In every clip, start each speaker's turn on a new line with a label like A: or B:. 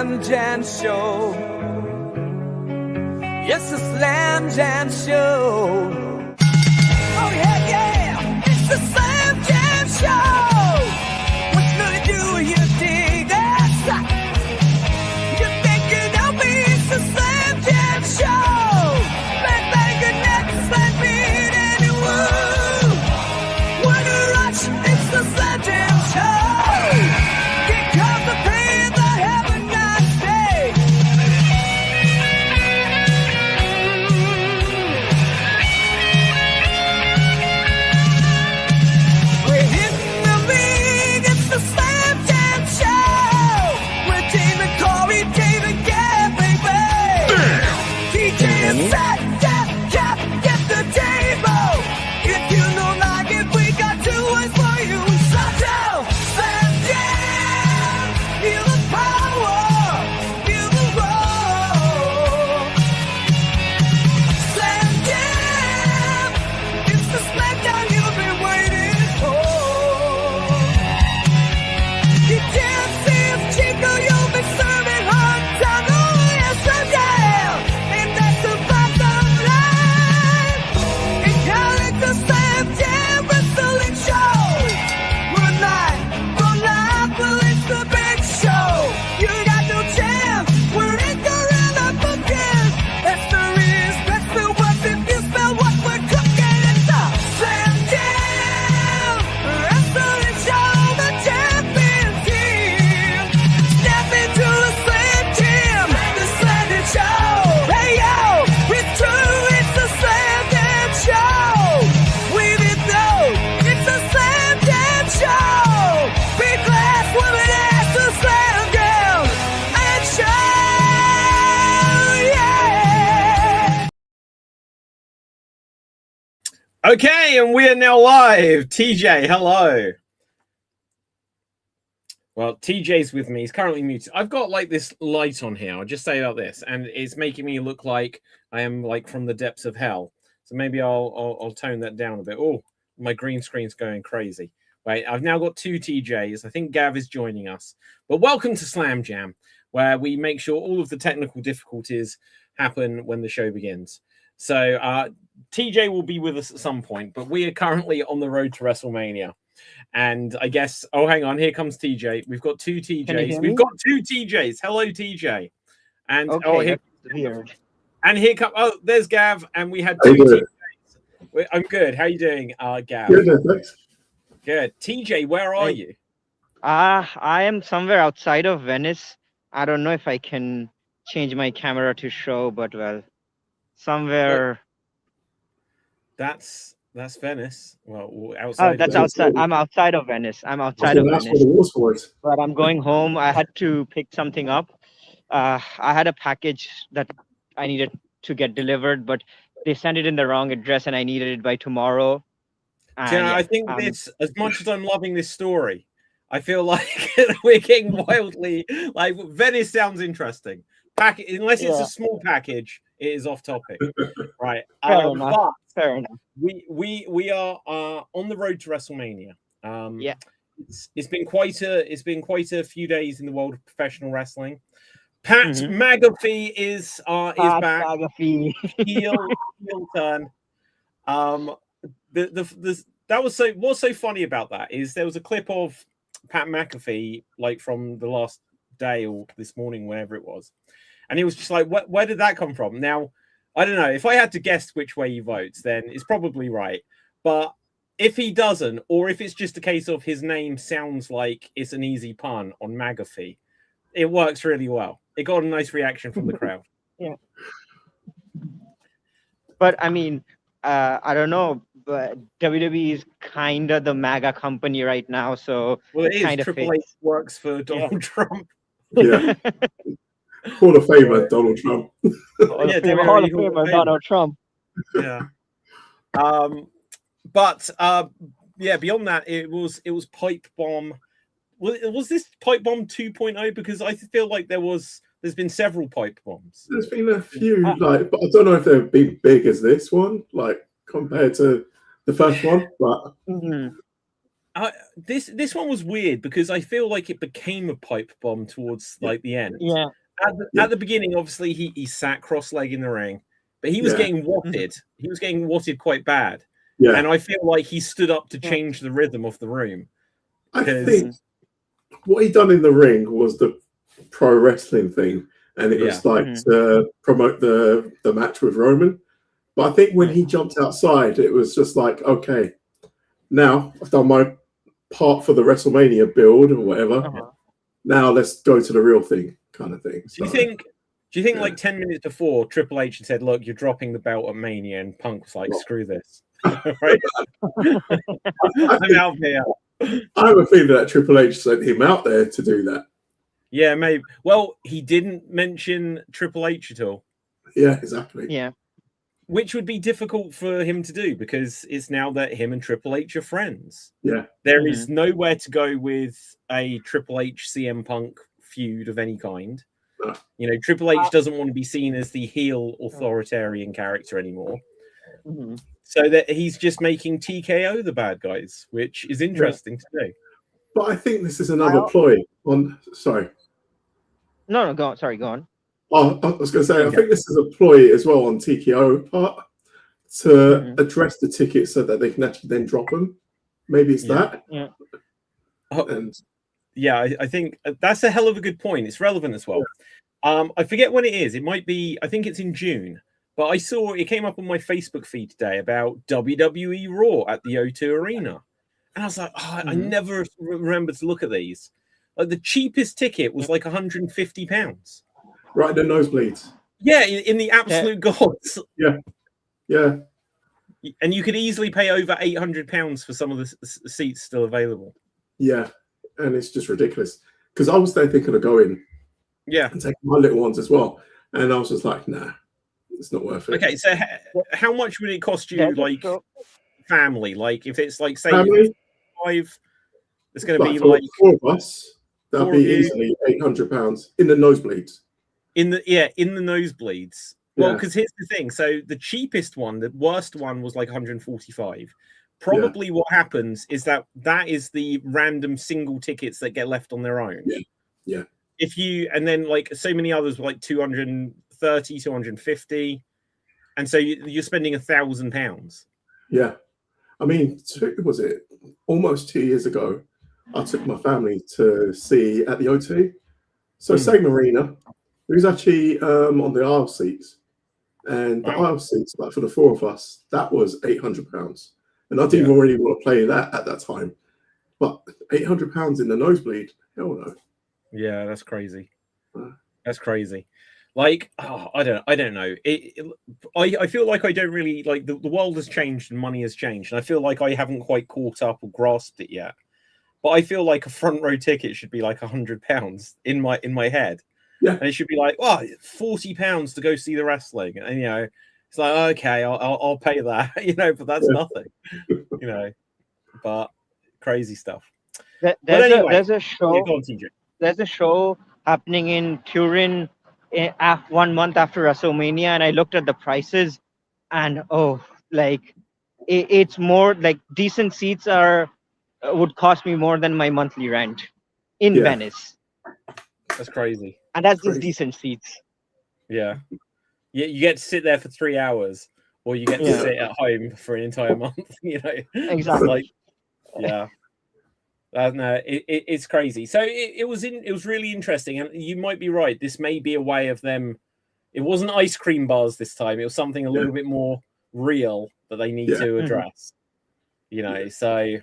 A: Slam Jam Show. Yes, the Slam Jam Show. Oh yeah, yeah, it's the Slam Jam Show. What you gonna do? You dig that? You think you know me? It's the Slam Jam Show. Bang bang your neck, slam beat and you woo. Wanna rush? It's the Slam Jam Show. Get constipated, have a nice day. We're hitting the league, it's the Slam Jam Show. We're David Corey, David Gab, baby. DJ is set, cap, get the table. If you don't like it, we got two words for you. Shut down, Slam Jam. Feel the power, feel the roar. Slam Jam, it's the smackdown you've been waiting for. You can't see if Chico, you'll be serving hot time. Oh yeah, Slam Jam, and that's the bottom line. And call it the Slam Jam Wrestling Show. We're live, well it's the big show. You got no chance, we're in gorilla booking. That's the is, that's the what if you spell what we're cooking. It's the Slam Jam Wrestling Show, the champion team. Step into the Slam Jam, the Slam Jam Show. Hey yo, it's true, it's the Slam Jam Show. We didn't know, it's the Slam Jam Show. Big glass, woman ass, the Slam Jam and Show, yeah.
B: Okay, and we are now live. TJ, hello. Well, TJ's with me. He's currently muted. I've got like this light on here. I'll just say about this, and it's making me look like I am like from the depths of hell. So maybe I'll tone that down a bit. Oh, my green screen's going crazy. Wait, I've now got two TJs. I think Gav is joining us. But welcome to Slam Jam, where we make sure all of the technical difficulties happen when the show begins. So TJ will be with us at some point, but we are currently on the road to WrestleMania. And I guess, oh, hang on, here comes TJ. We've got two
C: Can you
B: TJs.
C: hear
B: We've
C: me?
B: got two TJs. Hello, TJ. And
C: Okay,
B: oh, here,
C: that's weird.
B: and here come. Oh, there's Gav, and we had
D: How
B: two
D: you doing?
B: TJs. I'm good. How you doing, Gav?
D: Good, thanks.
B: Good. TJ, where are
C: Hey.
B: you?
C: I am somewhere outside of Venice. I don't know if I can change my camera to show, but well, somewhere.
B: That's Venice. Well,
C: Oh,
B: outside.
C: that's
B: of-
C: outside. I'm outside of Venice. I'm
D: I
C: outside
D: think
C: of
D: that's where
C: Venice,
D: the war scores.
C: but I'm going home. I had to pick something up. I had a package that I needed to get delivered, but they sent it in the wrong address, and I needed it by tomorrow. And
B: Yeah,
C: yeah,
B: I think this, as much as I'm loving this story, I feel like we're getting wildly like Venice sounds interesting. Unless it's
C: Yeah.
B: a small package, it is off topic, right?
C: Fair enough.
B: But
C: Fair enough.
B: we are on the road to WrestleMania.
C: Yeah.
B: It's been quite a few days in the world of professional wrestling. Pat
C: Mhm.
B: McAfee is
C: Pat
B: back.
C: McAfee.
B: heel turn. What's so funny about that is there was a clip of Pat McAfee like from the last day or this morning, whenever it was, and he was just like, where did that come from? Now, I don't know. If I had to guess which way he votes, then it's probably right. But if he doesn't, or if it's just a case of his name sounds like it's an easy pun on McAfee, it works really well. It got a nice reaction from the crowd.
C: But I mean, I don't know, but WWE is kind of the MAGA company right now, so
B: Well, it is.
C: kind of
B: Triple H works for Donald Trump.
D: Yeah. Hall of Famer, Donald Trump.
B: Yeah, WWE
C: Hall of
B: Hall of
C: Famer
B: Fame.
C: Donald Trump.
B: Yeah. But yeah, beyond that, it was Pipe Bomb. Was this Pipe Bomb 2.0? Because I feel like there's been several pipe bombs.
D: There's been a few, like, but I don't know if they've been big as this one, like compared to the first one. But
C: Mhm.
B: This one was weird because I feel like it became a pipe bomb towards like the end.
C: Yeah.
B: At the beginning, obviously he sat cross-legged in the ring, but he was
D: Yeah.
B: getting watted. He was getting watted quite bad.
D: Yeah.
B: And I feel like he stood up to change the rhythm of the room.
D: I think what he done in the ring was the pro wrestling thing, and it was like to promote the match with Roman. But I think when he jumped outside, it was just like, okay, now I've done my part for the WrestleMania build or whatever. Now let's go to the real thing, kind of thing.
B: Do you think like 10 minutes before Triple H had said, "Look, you're dropping the belt at Mania," and Punk was like, "Screw this." Right? I'm out here.
D: I have a feeling that Triple H sent him out there to do that.
B: Yeah, maybe. Well, he didn't mention Triple H at all.
D: Yeah, exactly.
C: Yeah.
B: Which would be difficult for him to do because it's now that him and Triple H are friends.
D: Yeah.
B: There is nowhere to go with a Triple H CM Punk feud of any kind.
D: No.
B: You know, Triple H doesn't want to be seen as the heel authoritarian character anymore. So that he's just making TKO the bad guys, which is interesting to do.
D: But I think this is another ploy on. Sorry.
C: No, go on. Sorry, go on.
D: Oh, I was going to say, I think this is a ploy as well on TKO part to address the tickets so that they can actually then drop them. Maybe it's that.
C: Yeah.
D: And
B: I think that's a hell of a good point. It's relevant as well. I forget when it is. It might be, I think it's in June. But I saw it came up on my Facebook feed today about WWE Raw at the O2 Arena. And I was like, I never remember to look at these. Like the cheapest ticket was like £150.
D: Right, the nosebleeds.
B: Yeah, in the absolute gods.
D: Yeah. Yeah.
B: And you could easily pay over £800 for some of the seats still available.
D: Yeah. And it's just ridiculous. Because I was there thinking of going and taking my little ones as well. And I was just like, nah, it's not worth it.
B: Okay, so how much would it cost you, like, family? Like, if it's like, say,
D: family?
B: 5, it's going to be
D: for
B: like
D: 4 of us. That'd be easily £800 in the nosebleeds.
B: In the nosebleeds. Well, because here's the thing. So the cheapest one, the worst one, was like 145. Probably what happens is that is the random single tickets that get left on their own.
D: Yeah.
B: If you and then like so many others were like 230, 250, and so you're spending £1,000.
D: Yeah, I mean, was it almost 2 years ago? I took my family to see at the O2. So same arena. It was actually on the aisle seats, and the aisle seats, like for the 4 of us, that was £800. And I didn't even really want to play that at that time. But £800 in the nosebleed, hell no.
B: Yeah, that's crazy. That's crazy. Like, I don't know. I feel like I don't really like the world has changed and money has changed, and I feel like I haven't quite caught up or grasped it yet. But I feel like a front row ticket should be like £100 in my head.
D: Yeah,
B: and it should be like, £40 to go see the wrestling, and you know, it's like, okay, I'll pay that, you know, but that's nothing, you know. But crazy stuff.
C: There's a show. There's a show happening in Turin 1 month after WrestleMania, and I looked at the prices, and it's more like decent seats would cost me more than my monthly rent in Venice.
B: That's crazy.
C: And that's just decent seats.
B: Yeah. You get to sit there for 3 hours, or you get to sit at home for an entire month, you know.
C: Exactly.
B: No, it's crazy. So it was really interesting, and you might be right. This may be a way of them. It wasn't ice cream bars this time. It was something a little bit more real that they need to address. You know. So,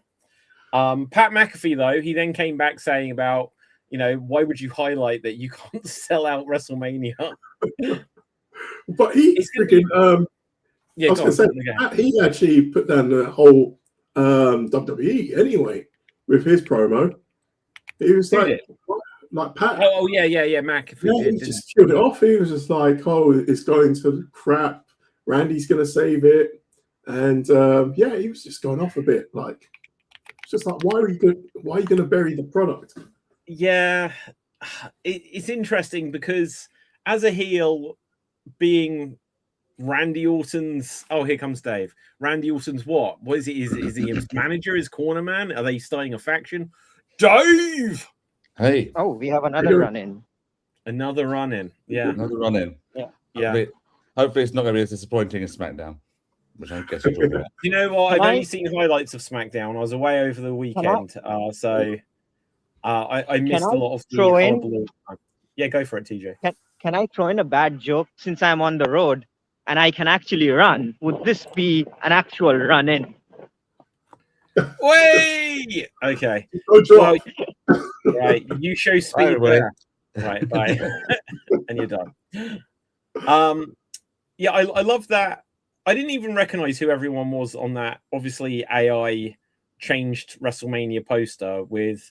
B: Pat McAfee though, he then came back saying about, you know, why would you highlight that you can't sell out WrestleMania?
D: But he's freaking. I was going to say, he actually put down the whole WWE anyway. With his promo, he was like Pat.
B: Oh yeah, McAfee.
D: Yeah, he just killed it off. He was just like, "Oh, it's going to crap. Randy's going to save it," and he was just going off a bit. Like, it's just like, why are you going to bury the product?
B: Yeah, it's interesting because as a heel, being Randy Orton's. Oh, here comes Dave. Randy Orton's what? What is he? Is he his manager? His corner man? Are they starting a faction? Dave.
E: Hey,
C: Oh, we have another run in.
B: Another run in. Yeah.
E: another run in.
B: Yeah.
E: Hopefully it's not going to be as disappointing as SmackDown, which I guess we're talking about.
B: You know what?
C: Can
B: I've
C: I-
B: only seen highlights of SmackDown. I was away over the weekend, so I missed
C: I
B: a lot of the
C: throw in-
B: horrible. Yeah, go for it, TJ.
C: Can I throw in a bad joke since I'm on the road and I can actually run? Would this be an actual run in?
B: Way. Okay.
D: Go drop.
B: Well, right. You show speed
E: everybody.
B: there. Right. Bye. And you're done. Yeah, I love that. I didn't even recognize who everyone was on that. Obviously, AI changed WrestleMania poster with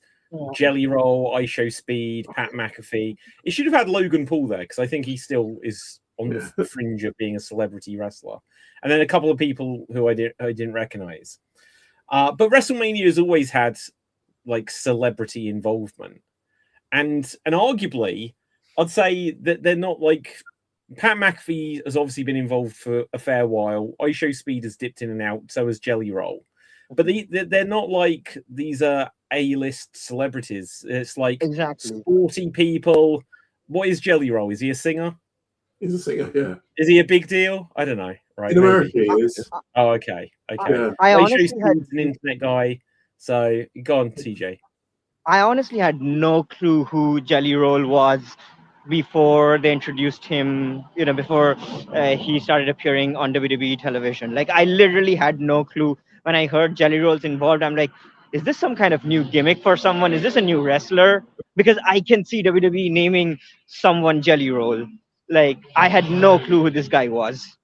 B: Jelly Roll, I Show Speed, Pat McAfee. It should have had Logan Paul there because I think he still is on the fringe of being a celebrity wrestler. And then a couple of people who I didn't recognize. But WrestleMania has always had like celebrity involvement, and arguably, I'd say that they're not like Pat McAfee has obviously been involved for a fair while. I Show Speed has dipped in and out, so has Jelly Roll. But they're not like these are A-list celebrities. It's like
C: Exactly.
B: sporty people. What is Jelly Roll? Is he a singer?
D: He's a singer, yeah.
B: Is he a big deal? I don't know. Right?
D: In
B: maybe.
D: America, he is.
B: Oh, okay. Okay.
D: Yeah.
C: I
B: Show
C: honestly
B: Speed's
C: had
B: an internet guy. So go on, TJ.
C: I honestly had no clue who Jelly Roll was before they introduced him, before he started appearing on WWE television. Like, I literally had no clue. When I heard Jelly Roll's involved, I'm like, is this some kind of new gimmick for someone? Is this a new wrestler? Because I can see WWE naming someone Jelly Roll. Like, I had no clue who this guy was.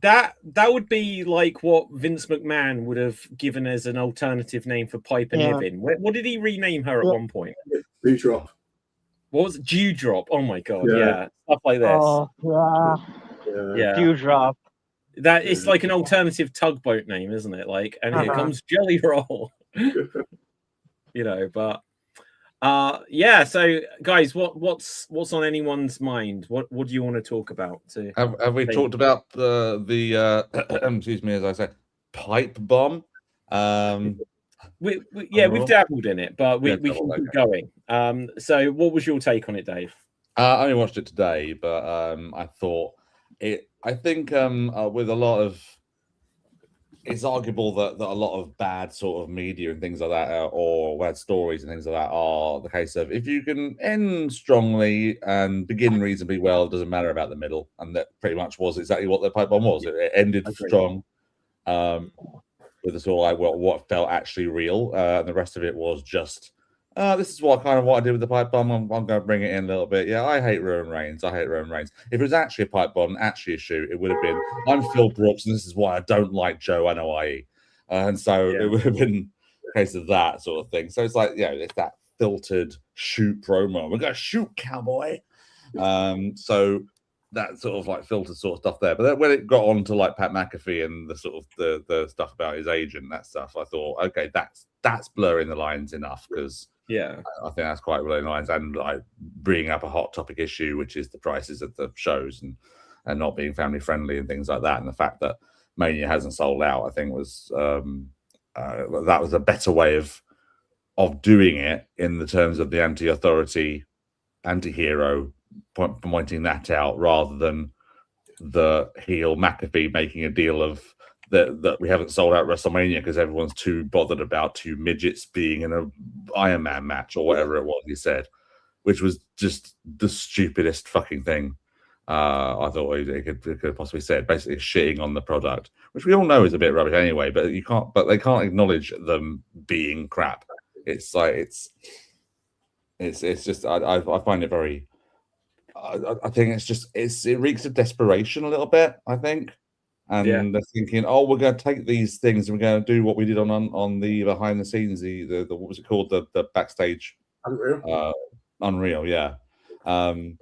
B: That would be like what Vince McMahon would have given as an alternative name for Piper
C: Yeah.
B: Niven. What did he rename her at one point?
D: Do drop.
B: What was it? Dewdrop? Oh my god,
D: Yeah.
B: yeah. Stuff like this.
C: Oh, yeah.
D: Yeah.
B: Yeah.
C: Dewdrop.
B: That it's like an alternative tugboat name, isn't it? Like, and here
C: Uh-huh.
B: comes Jelly Roll. But yeah, so guys, what's on anyone's mind? What do you want to talk about?
E: Have we talked about the excuse me, as I said, pipe bomb?
B: We've
E: Overall?
B: dabbled in it, but we
E: Yeah,
B: can
E: dabbled,
B: keep going. So what was your take on it, Dave?
E: I only watched it today, but I thought it. I think with a lot of, it's arguable that a lot of bad sort of media and things like that, or bad stories and things like that, are the case of if you can end strongly and begin reasonably well, it doesn't matter about the middle, and that pretty much was exactly what the pipe bomb was. It ended
B: Agreed.
E: strong, with the sort of like what felt actually real, and the rest of it was just. This is what I did with the pipe bomb. I'm going to bring it in a little bit. Yeah, I hate Roman Reigns. If it was actually a pipe bomb, actually a shoot, it would have been, I'm Phil Brooks, and this is why I don't like Joe Anoa'i. And so it would have been a case of that sort of thing. So it's like, it's that filtered shoot promo. We're going to shoot, cowboy. So that sort of like filtered sort of stuff there. But then when it got on to like Pat McAfee and the sort of the stuff about his agent, that stuff, I thought, okay, that's blurring the lines enough, because
B: Yeah,
E: I think that's quite blurring the lines, and like bringing up a hot topic issue, which is the prices of the shows and not being family friendly and things like that, and the fact that Mania hasn't sold out, I think was that was a better way of doing it in the terms of the anti-authority, anti-hero pointing that out, rather than the heel McAfee making a deal of that we haven't sold out WrestleMania because everyone's too bothered about two midgets being in a Iron Man match or whatever it was he said, which was just the stupidest fucking thing I thought he could have possibly said, basically shitting on the product, which we all know is a bit rubbish anyway, but they can't acknowledge them being crap. It's like it's just I find it very I think it reeks of desperation a little bit, I think. And they're thinking, oh, we're going to take these things and we're going to do what we did on the behind the scenes, the what was it called, the backstage Unreal, yeah. And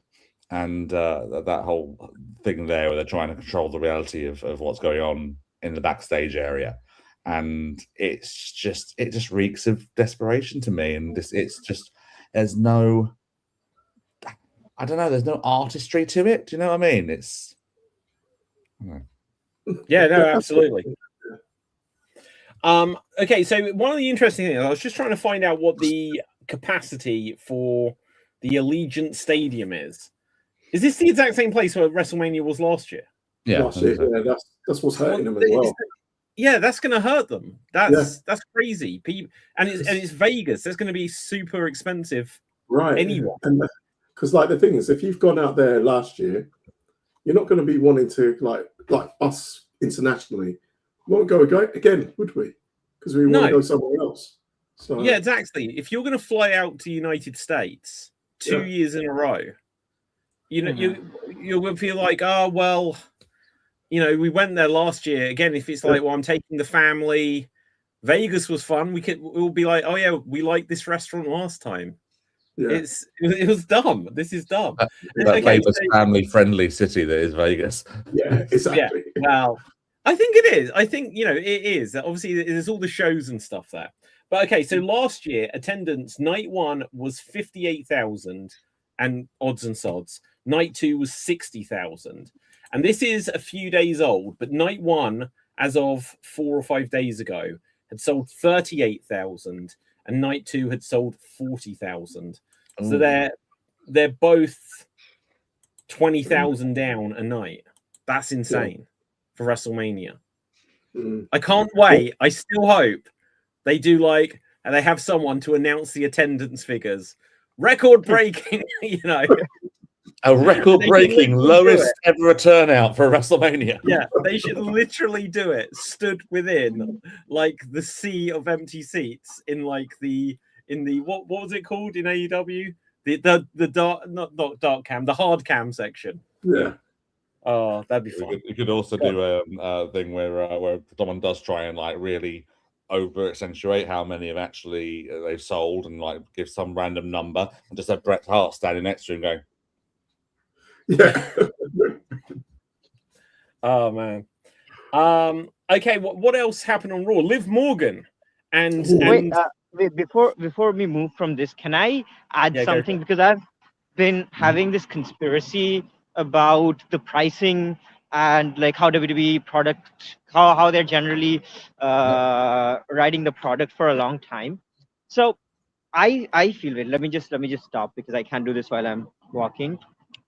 E: that whole thing there where they're trying to control the reality of what's going on in the backstage area, and it just reeks of desperation to me. And there's no, I don't know, there's no artistry to it. Do you know what I mean?
B: Yeah, no, absolutely. Okay, so one of the interesting things, I was just trying to find out what the capacity for the Allegiant Stadium is. Is this the exact same place where WrestleMania was last year?
E: Yeah,
D: Last year, yeah, that's what's hurting them as well.
B: Yeah, that's going to hurt them. That's crazy. And it's Vegas. That's going to be super expensive.
D: Right.
B: Anyway,
D: And because like the thing is, if you've gone out there last year, you're not going to be wanting to like us internationally. We won't go again, would we? Because we want to go somewhere else. So
B: yeah, exactly. If you're going to fly out to United States 2 years in a row, you know, you're going to feel like, oh well, you know, we went there last year. Again, if it's like, well, I'm taking the family. Vegas was fun. We'll be like, oh yeah, we liked this restaurant last time.
D: yeah,
B: It was dumb. This is dumb.
E: That famous family-friendly city that is Vegas.
D: yeah, exactly.
B: Yeah, well, I think it is. I think, you know, it is. Obviously, there's all the shows and stuff there. But okay, so last year, attendance, night one was 58,000 and odds and sods. Night two was 60,000. And this is a few days old, but night one, as of 4 or 5 days ago, had sold 38,000, and night two had sold 40,000. So they're both 20,000 down a night. That's insane for WrestleMania. I can't wait. I still hope they do and they have someone to announce the attendance figures. Record breaking, you know.
E: A record-breaking lowest ever turnout for WrestleMania.
B: Yeah, they should literally do it. Stood within the sea of empty seats in the what was it called in AEW? The dark not dark cam, the hard cam section.
D: Yeah.
B: Oh, that'd be fun.
E: You could also do a thing where someone does try and really over accentuate how many have actually they've sold and give some random number and just have Bret Hart standing next to him going.
D: Yeah.
B: Oh man. Okay. What else happened on Raw? Liv Morgan and
C: wait, before we move from this, can I add something? Because I've been having this conspiracy about the pricing and how WWE product, how they're generally writing the product for a long time. So I feel it. Let me just stop because I can't do this while I'm walking.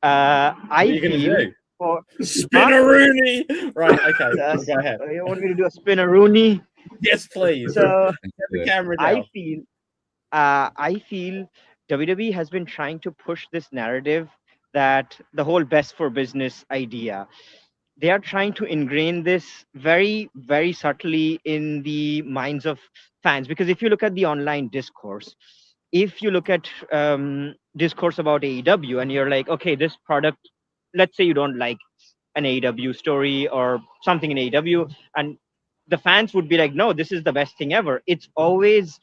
C: I feel for
B: Spinaroonie. Right, okay. Go ahead.
C: You want me to do a Spinaroonie?
B: Yes, please.
C: So
B: the camera down.
C: I feel WWE has been trying to push this narrative that the whole best for business idea. They are trying to ingrain this very, very subtly in the minds of fans. Because if you look at the online discourse, if you look at discourse about AEW and you're like, okay, this product, let's say you don't like an AEW story or something in AEW, and the fans would be like, no, this is the best thing ever. It's always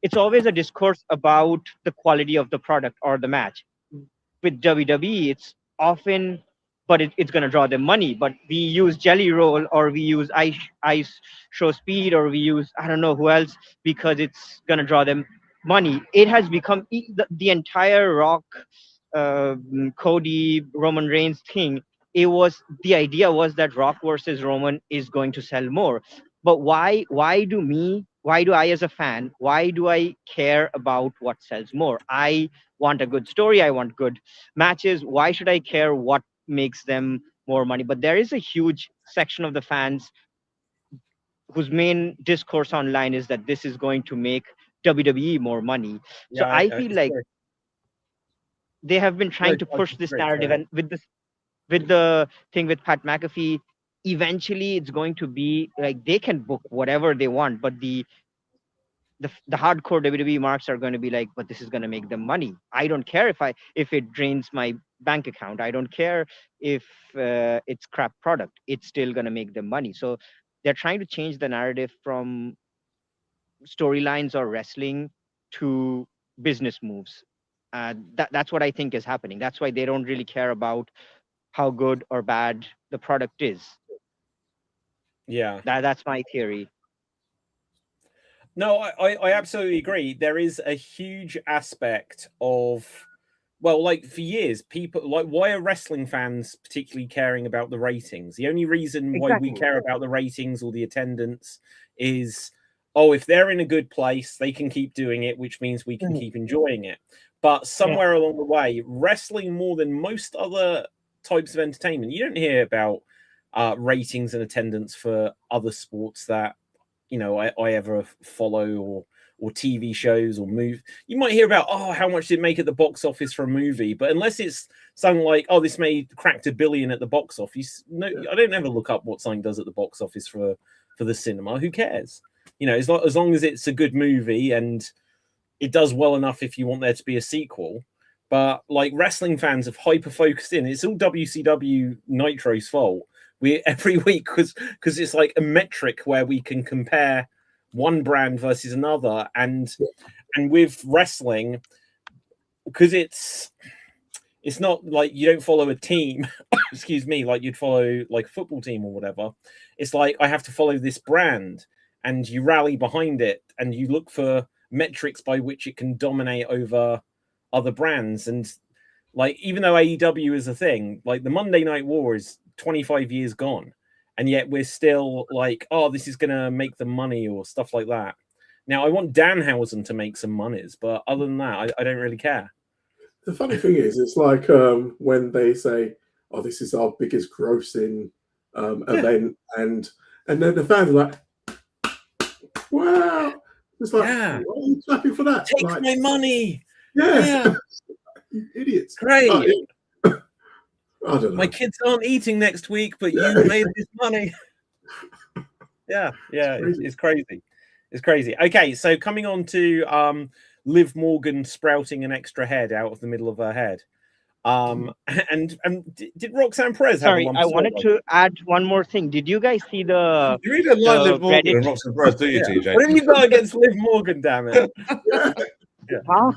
C: a discourse about the quality of the product or the match. With WWE, it's often, but it's going to draw them money. But we use Jelly Roll or we use Ice Show Speed or we use, I don't know who else, because it's going to draw them money. It has become the entire Rock, Cody, Roman Reigns thing. The idea was that Rock versus Roman is going to sell more. But why do I as a fan, why do I care about what sells more? I want a good story. I want good matches. Why should I care what makes them more money? But there is a huge section of the fans whose main discourse online is that this is going to make WWE more money. So I feel like they have been trying to push this narrative, and with the thing with Pat McAfee, eventually it's going to be they can book whatever they want, but the hardcore WWE marks are going to be like, but this is going to make them money. I don't care if it drains my bank account. I don't care if it's crap product. It's still going to make them money. So they're trying to change the narrative from storylines or wrestling to business moves. That's what I think is happening. That's why they don't really care about how good or bad the product is.
B: Yeah,
C: that's my theory.
B: No, I absolutely agree. There is a huge aspect of well, like for years, people like, why are wrestling fans particularly caring about the ratings? The only reason why we
C: Exactly.
B: care about the ratings or the attendance is, oh, if they're in a good place, they can keep doing it, which means we can keep enjoying it. But somewhere along the way, wrestling more than most other types of entertainment, you don't hear about ratings and attendance for other sports that I ever follow, or TV shows or move. You might hear about, oh, how much did it make at the box office for a movie, but unless it's something like, oh, this cracked $1 billion at the box office, no, I don't ever look up what something does at the box office for the cinema. Who cares? As long as it's a good movie and it does well enough if you want there to be a sequel. But like, wrestling fans have hyper focused in. It's all WCW Nitro's fault. We every week because it's like a metric where we can compare one brand versus another, and with wrestling, because it's not like you don't follow a team excuse me, like you'd follow like a football team or whatever. It's like, I have to follow this brand, and you rally behind it, and you look for metrics by which it can dominate over other brands. And like, even though AEW is a thing, like the Monday Night War is 25 years gone, and yet we're still like, oh, this is gonna make them money or stuff like that. Now, I want Danhausen to make some monies, but other than that, I don't really care.
D: The funny thing is, it's like when they say, "Oh, this is our biggest grossing event," and then the fans are like, "Wow!" It's like,
B: Yeah.
D: why are you clapping for that?
B: Take
D: like,
B: my money.
D: yeah. You idiots!
B: Great.
D: I don't know.
B: My kids aren't eating next week, but you made this money. Yeah, it's crazy. It's crazy. Okay, so coming on to Liv Morgan sprouting an extra head out of the middle of her head. And did Roxanne Perez have a
C: Sorry,
B: lump
C: I
B: of
C: wanted to add one more thing. Did you guys see the
E: You really don't like
C: the
E: Liv Morgan and
C: Reddit?
E: Roxanne Perez, do you, TJ?
B: What have you got against Liv Morgan, damn it?
C: Huh?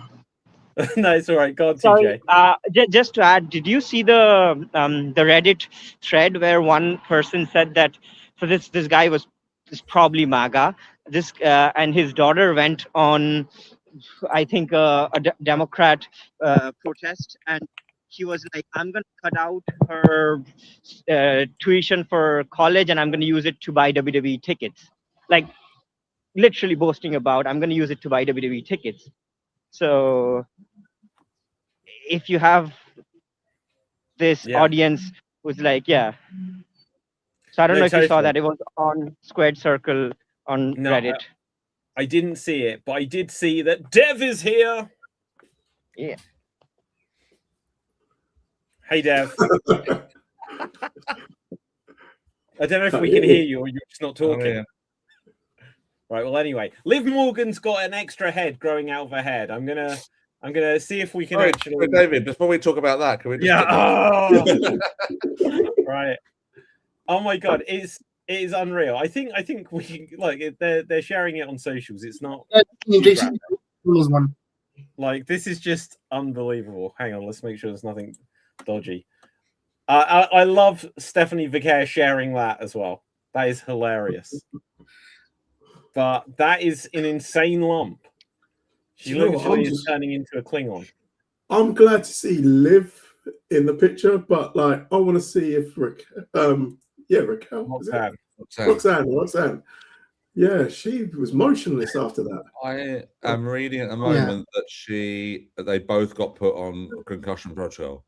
B: No, it's all right. Go on,
C: Sorry,
B: TJ.
C: just to add, did you see the Reddit thread where one person said that, so this guy is probably MAGA, and his daughter went on, I think, a Democrat protest, and he was like, I'm going to cut out her tuition for college, and I'm going to use it to buy WWE tickets. Like, literally boasting about, I'm going to use it to buy WWE tickets. So if you have this audience who's like, yeah. So I don't know if you saw that. It was on Squared Circle on Reddit.
B: I didn't see it, but I did see that Dev is here.
C: Yeah.
B: Hey, Dev. I don't know if we can hear you or you're just not talking.
E: Oh, yeah.
B: Right. Well, anyway, Liv Morgan's got an extra head growing out of her head. I'm gonna see if we can actually.
E: David, before we talk about that, can we? Just
B: Right. Oh my God, it is unreal. I think we like they're sharing it on socials. It's not.
F: One.
B: Like, this is just unbelievable. Hang on, let's make sure there's nothing dodgy. I love Stephanie Vicaire sharing that as well. That is hilarious. But that is an insane lump. She literally is turning into a Klingon.
D: I'm glad to see Liv in the picture, but like, I want to see if Raquel. Roxanne. Yeah, she was motionless after that.
E: I am reading at the moment that they both got put on concussion protocol.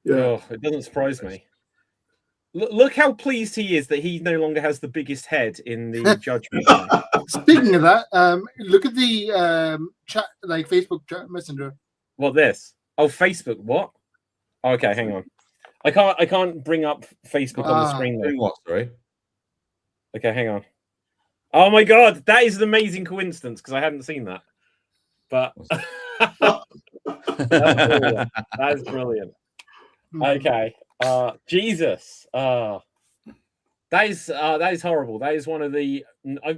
D: Yeah,
B: oh, it doesn't surprise me. Look how pleased he is that he no longer has the biggest head in the judgment.
F: Speaking of that, look at the chat, like Facebook chat messenger.
B: What, this? Oh, Facebook. What? Okay, hang on. I can't bring up Facebook on the screen though.
E: What? Sorry.
B: Okay, hang on. Oh my God, that is an amazing coincidence because I hadn't seen that. But that is brilliant. Okay. Jesus. That is horrible. That is one of the.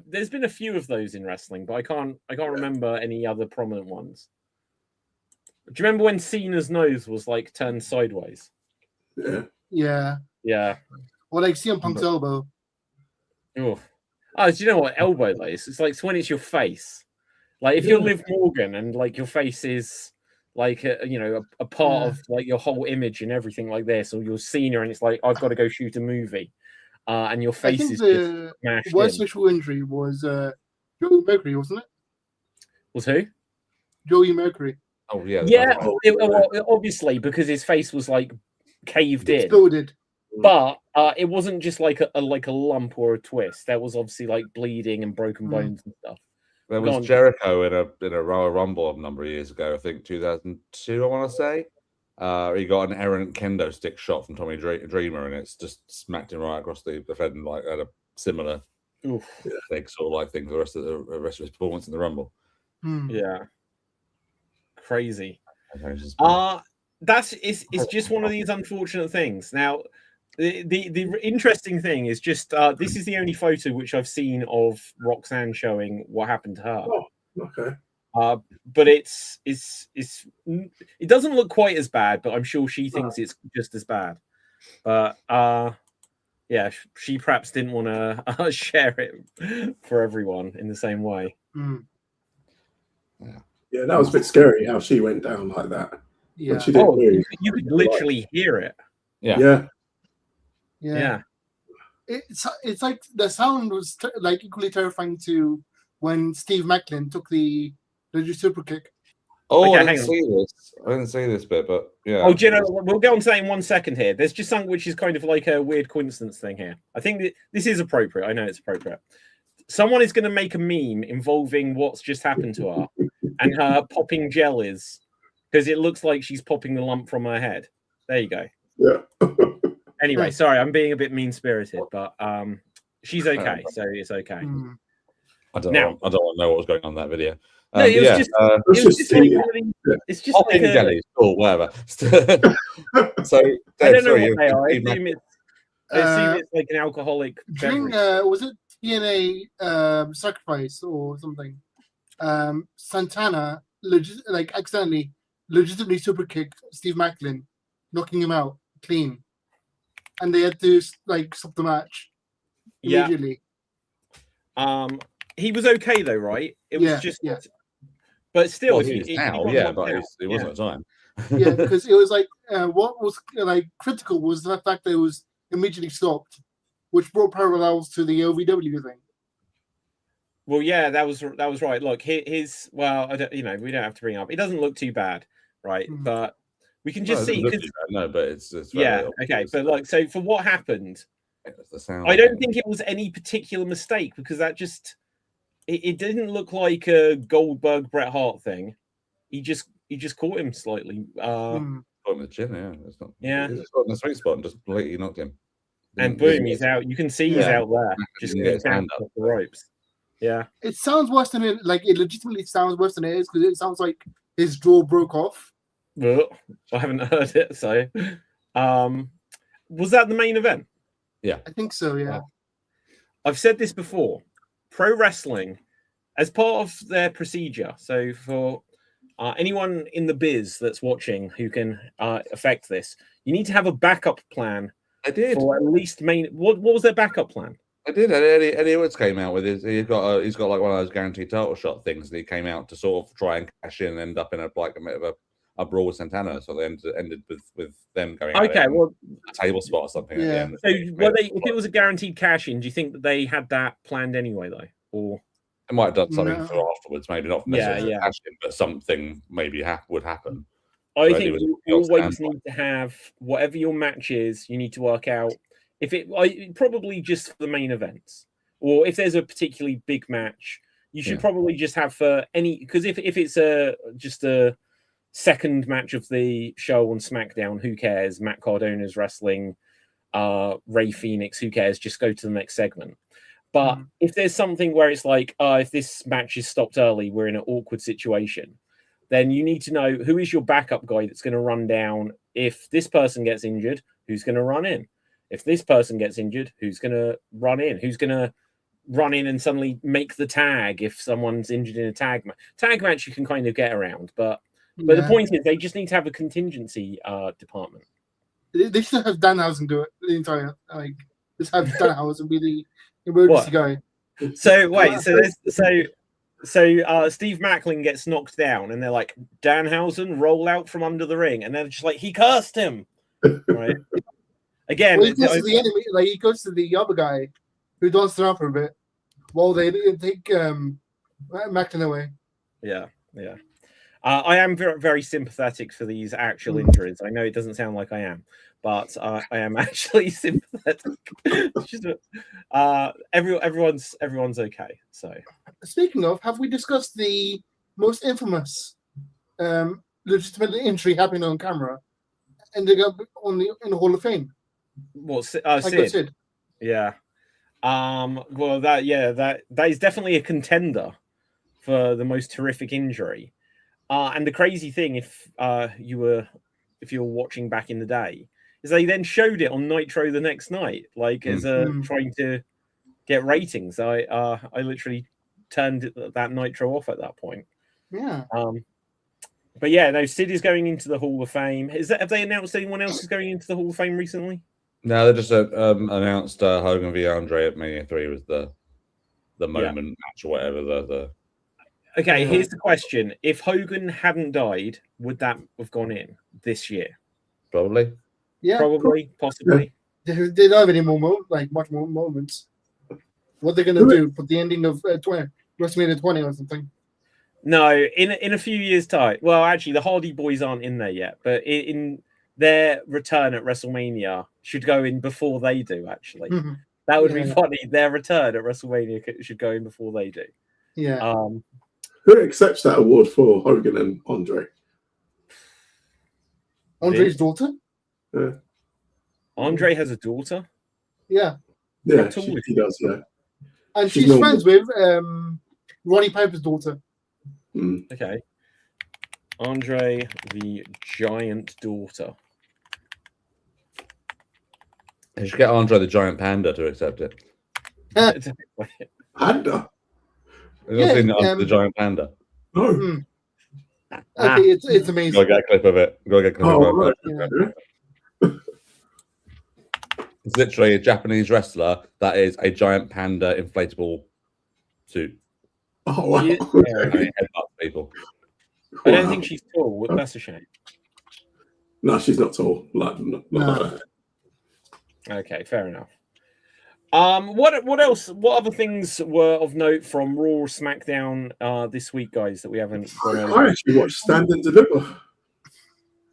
B: There's been a few of those in wrestling, but I can't remember any other prominent ones. Do you remember when Cena's nose was like turned sideways?
F: Yeah. Or like CM Punk's elbow.
B: Oh, do you know what elbow is? It's like when it's your face. Like if you're Liv Morgan and like your face is like a part
F: Yeah.
B: of like your whole image and everything like this, or you're senior and it's like I've got to go shoot a movie, and your
F: I
B: face
F: think
B: is just
F: the
B: smashed
F: worst
B: in.
F: visual injury was Joey Mercury, wasn't it?
B: Was who?
F: Joey Mercury.
E: Oh yeah.
B: Yeah,
D: Oh,
B: well, obviously because his face was like caved in,
F: Exploded.
B: but it wasn't just like a lump or a twist. There was obviously like bleeding and broken bones and stuff.
E: There
B: Go
E: was
B: on.
E: Jericho in a Royal Rumble a number of years ago. I think 2002. I want to say. He got an errant kendo stick shot from Tommy Dreamer, and it's just smacked him right across the head, and like had a similar
B: Oof.
E: thing, sort of like thing for the rest of his performance in the Rumble.
B: Yeah, crazy.
E: Okay, just-
B: It's just one of these unfortunate things. Now, the interesting thing is just this is the only photo which I've seen of Roxanne showing what happened to her.
D: Oh, okay.
B: But it doesn't look quite as bad, but I'm sure she thinks it's just as bad. But yeah, she perhaps didn't want to share it for everyone in the same way.
D: Yeah, that was a bit scary how she went down like that.
F: Yeah.
D: When she didn't
B: Oh,
D: move.
B: you could literally hear it.
D: Yeah.
B: Yeah.
F: It's like the sound was like equally terrifying to when Steve Macklin took the super kick.
E: Oh,
B: Okay,
E: I
B: hang
E: didn't
B: on.
E: see this. I didn't see this bit, but yeah.
B: Oh, do you know, we'll go on to that in 1 second here. There's just something which is kind of like a weird coincidence thing here. I think that this is appropriate. I know it's appropriate. Someone is going to make a meme involving what's just happened to her and her popping jellies, because it looks like she's popping the lump from her head. There you go.
D: Yeah.
B: Anyway, sorry, I'm being a bit mean-spirited, but she's okay, so it's okay.
E: I don't want to know what was going on in that video.
B: No, it was just it's just like
E: popping jellies or whatever. So
B: I don't know
E: sorry,
B: what they are. I
E: you-
B: assume it's like an alcoholic
F: During
B: beverage.
F: was it TNA sacrifice or something? Santana accidentally legitimately super kicked Steve Macklin, knocking him out clean, and they had to like stop the match immediately.
B: He was okay though, right? It was just but still,
E: Well, he is now, yeah, but it wasn't at the time.
F: Yeah, because it was like what was like critical was the fact that it was immediately stopped, which brought parallels to the OVW thing.
B: Well, yeah, that was right. Look, his well, I don't, we don't have to bring it up. It doesn't look too bad, right? But we can just see.
E: No, but it's
B: yeah, okay. But like, so for what happened,
E: the sound
B: I don't think it was any particular mistake because that just it didn't look like a Goldberg Bret Hart thing. He just caught him slightly.
E: Caught him in the chin, yeah. It's not,
B: Yeah.
E: He's got in the sweet spot and just completely knocked him.
B: And boom, he's out. You can see he's out there. Just
E: Didn't get his hand
B: off the ropes. Yeah.
F: It sounds worse than it. Like it legitimately sounds worse than it is because it sounds like his jaw broke off.
B: Well, I haven't heard it. So, was that the main event?
E: Yeah,
F: I think so. Yeah.
B: I've said this before. Pro wrestling, as part of their procedure. So for anyone in the biz that's watching who can affect this, you need to have a backup plan.
E: I did.
B: For at least main. What was their backup plan?
E: I did. Eddie Edwards came out with his. He's got like one of those guaranteed title shot things, and he came out to sort of try and cash in and end up in a bit of a brawl with Santana. So they ended with them going.
B: Okay, well,
E: a table spot or something.
F: Yeah.
E: At the end.
B: so if it was a guaranteed cash in, do you think that they had that planned anyway, though, or?
E: It might have done something for afterwards, maybe not necessarily
B: Yeah.
E: cash in, but something maybe would happen.
B: I
E: So
B: think
E: Eddie
B: you
E: was
B: always
E: standby.
B: need to have whatever your match is. You need to work out if it probably just for the main events, or if there's a particularly big match, you should probably just have for any because if it's just a second match of the show on SmackDown, who cares? Matt Cardona's wrestling, Ray Phoenix, who cares? Just go to the next segment. But if there's something where it's like, if this match is stopped early, we're in an awkward situation, then you need to know who is your backup guy that's going to run down. If this person gets injured, who's going to run in? If this person gets injured, who's going to run in? Who's going to run in and suddenly make the tag if someone's injured in a tag match? Tag match you can kind of get around, but the point is they just need to have a contingency department.
F: They should have Danhausen do it the entire just have Danhausen be the emergency guy.
B: So wait, so Steve Macklin gets knocked down, and they're like, Danhausen, roll out from under the ring, and they're just like, he cursed him, right? Again,
F: Well, he goes to the enemy, like he goes to the other guy who danced around for a bit while they take Macklin away.
B: Yeah. I am very, very sympathetic for these actual injuries. I know it doesn't sound like I am, but I am actually sympathetic. Everyone's okay. So,
F: Speaking of, have we discussed the most infamous legitimate injury happening on camera, ending up in the Hall of Fame?
B: What's
F: Sid?
B: Yeah. Well, that is definitely a contender for the most horrific injury. And the crazy thing, if you were watching back in the day, is they then showed it on Nitro the next night, like as trying to get ratings. I literally turned that Nitro off at that point.
F: Yeah.
B: But yeah, no, Sid is going into the Hall of Fame. Have they announced anyone else is going into the Hall of Fame recently?
E: No, they just announced Hogan v Andre at Mania 3 was the moment match or whatever.
B: Okay, here's the question: if Hogan hadn't died, would that have gone in this year?
E: Probably.
F: Yeah.
B: Probably, possibly.
F: They don't have any more much more moments. What they're gonna do? Put the ending of WrestleMania 20 or something?
B: No, in a few years' time. Well, actually, the Hardy Boys aren't in there yet, but in their return at WrestleMania should go in before they do. Actually, that would be funny. Their return at WrestleMania should go in before they do.
F: Yeah.
D: Who accepts that award for Hogan and Andre?
F: Andre's daughter?
D: Yeah.
B: Andre has a daughter?
F: Yeah.
D: Yeah, she does, yeah.
F: And she's friends with Roddy Piper's daughter.
B: Okay. Andre the Giant daughter.
E: You should get Andre the Giant Panda to accept it.
D: Panda?
E: Have you seen the Giant Panda?
D: No.
F: Okay, it's amazing.
E: Gotta get a clip of it. It's literally a Japanese wrestler that is a giant panda inflatable suit.
D: Oh, wow.
E: Headbutts people.
B: I don't think she's tall. That's a shame.
D: No, she's not tall. Like that.
B: Okay, fair enough. What else? What other things were of note from Raw or SmackDown this week, guys, that we haven't gone over?
D: I actually watched Stand and Deliver.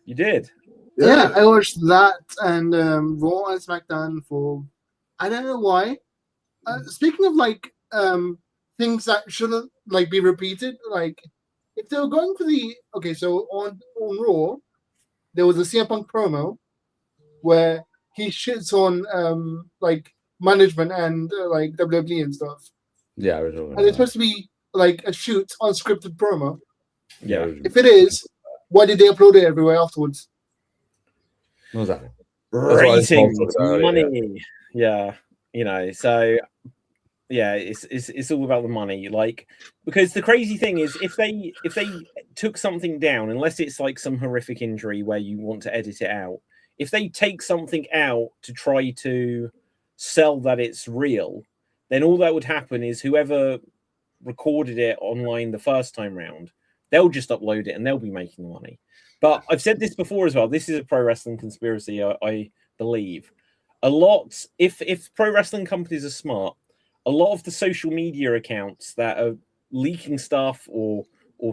B: You did?
F: Yeah, I watched that and Raw and SmackDown for I don't know why. Speaking of like things that shouldn't like be repeated, like if they were going for so on Raw, there was a CM Punk promo where he shits on like management and like WWE and stuff.
E: Yeah,
F: and it's supposed to be like a shoot unscripted promo.
B: Yeah.
F: If it is, why did they upload it everywhere afterwards?
E: What was that?
B: Ratings, money. Yeah, you know, so yeah, it's all about the money. Like, because the crazy thing is, if they took something down, unless it's like some horrific injury where you want to edit it out, if they take something out to try to sell that it's real, then all that would happen is whoever recorded it online the first time round, they'll just upload it and they'll be making the money. But I've said this before as well. This is a pro wrestling conspiracy, I believe. A lot, if pro wrestling companies are smart, a lot of the social media accounts that are leaking stuff or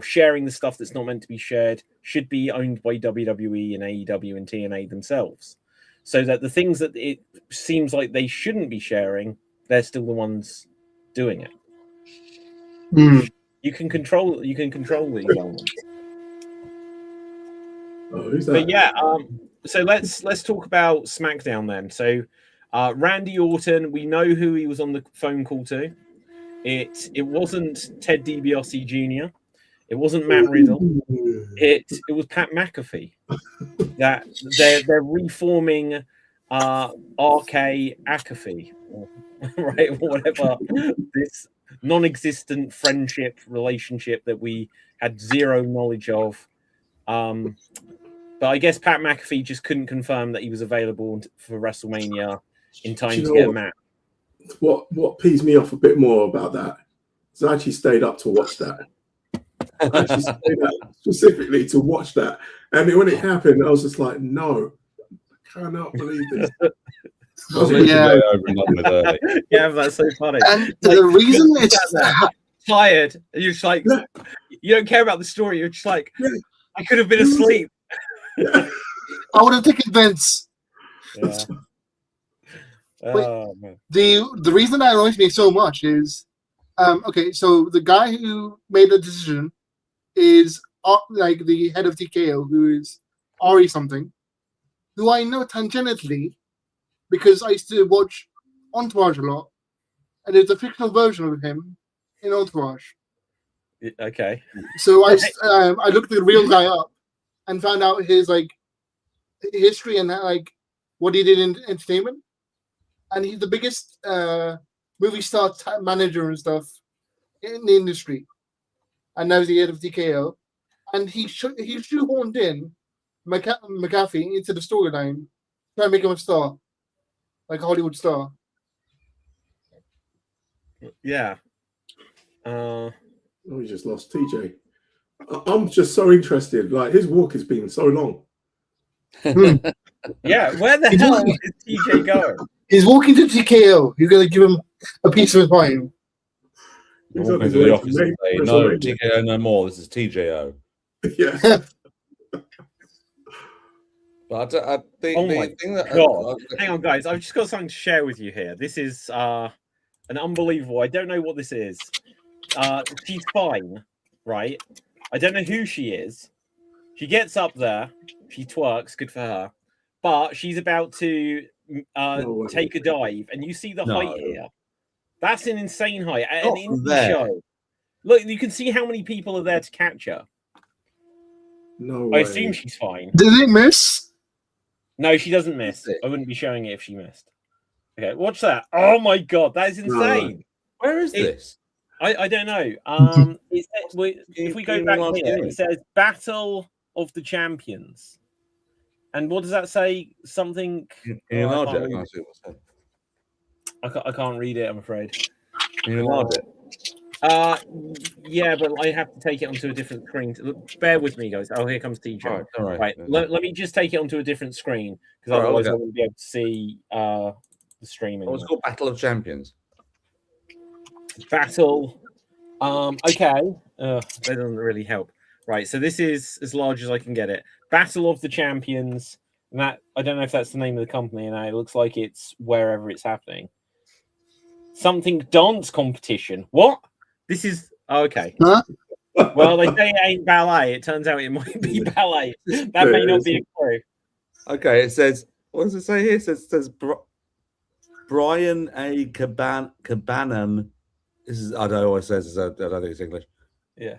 B: sharing the stuff that's not meant to be shared should be owned by WWE and AEW and TNA themselves. So that the things that it seems like they shouldn't be sharing, they're still the ones doing it. You can control these elements.
D: Oh, who's that?
B: But yeah, so let's talk about SmackDown then. So Randy Orton, we know who he was on the phone call to. It wasn't Ted DiBiase Jr. It wasn't Matt Riddle. It was Pat McAfee. That they're reforming RK Akafee, right? Whatever this non-existent friendship relationship that we had zero knowledge of. But I guess Pat McAfee just couldn't confirm that he was available for WrestleMania in time to get a match.
D: What pees me off a bit more about that? So I actually stayed up to watch that. I actually stayed up specifically to watch that. And when it happened, I was just like, no, I cannot believe this.
E: Well, they should
F: Yeah.
E: go over and done with early.
B: Yeah, that's so funny.
F: And the reason
B: you're
F: it's
B: tired, and you're just like,
D: Yeah.
B: you don't care about the story. You're just like,
D: Yeah.
B: I could have been asleep.
D: Yeah.
F: I would have taken Vince.
B: Yeah. Oh, man.
F: The reason that annoys me so much is, okay, so the guy who made the decision is like the head of TKO, who is Ari something, who I know tangentially because I used to watch Entourage a lot, and there's a fictional version of him in Entourage.
B: Okay.
F: So I looked the real guy up and found out his like history and like what he did in entertainment, and he's the biggest movie star manager and stuff in the industry, and now he's the head of TKO, and he shoehorned in McAfee into the storyline, trying to make him a star, like a Hollywood star.
B: Yeah.
D: Oh, we just lost TJ. I'm just so interested. Like, his walk has been so long.
B: Yeah. Where the hell is TJ going?
F: He's walking to TKO. You're gonna give him a piece of his mind.
D: He's
E: Walk
D: on his
E: into the
D: way to
E: office and say,
D: WrestleMania.
E: no, TKO no more. This is TJO.
D: Yeah.
E: But I think
B: Oh
E: the
B: my
E: thing that
B: God. Hang on, guys. I've just got something to share with you here. This is an unbelievable. I don't know what this is. She's fine, right? I don't know who she is. She gets up there. She twerks. Good for her. But she's about to take a dive, and you see the height here. That's an insane height. An indie show. Look, you can see how many people are there to catch her.
D: No
B: I
D: way.
B: assume she's fine.
F: Did it miss?
B: No, she doesn't miss. I wouldn't be showing it if she missed. Okay, watch that. Oh my God, that is insane.
E: Where is this?
B: I don't know. It says, if we go back here, it says Battle of the Champions. And what does that say? Something.
E: Can you enlarge it?
B: I can't read it, I'm afraid.
E: Can you enlarge it?
B: Yeah, but I have to take it onto a different screen. Bear with me, guys. Oh, here comes TJ.
E: All right.
B: Right, let me just take it onto a different screen because otherwise I wouldn't be able to see the streaming.
E: Oh, it's called Battle of Champions.
B: Battle. Okay. That doesn't really help. Right, so this is as large as I can get it. Battle of the Champions. And that, I don't know if that's the name of the company, and it looks like it's wherever it's happening. Something dance competition. What? This is okay.
F: Huh?
B: Well, they say it ain't ballet. It turns out it might be ballet. That may not be a clue.
E: Okay, it says, what does it say here? It says Brian A. Cabanan. This is, I don't know what it says. I don't think it's English.
B: Yeah.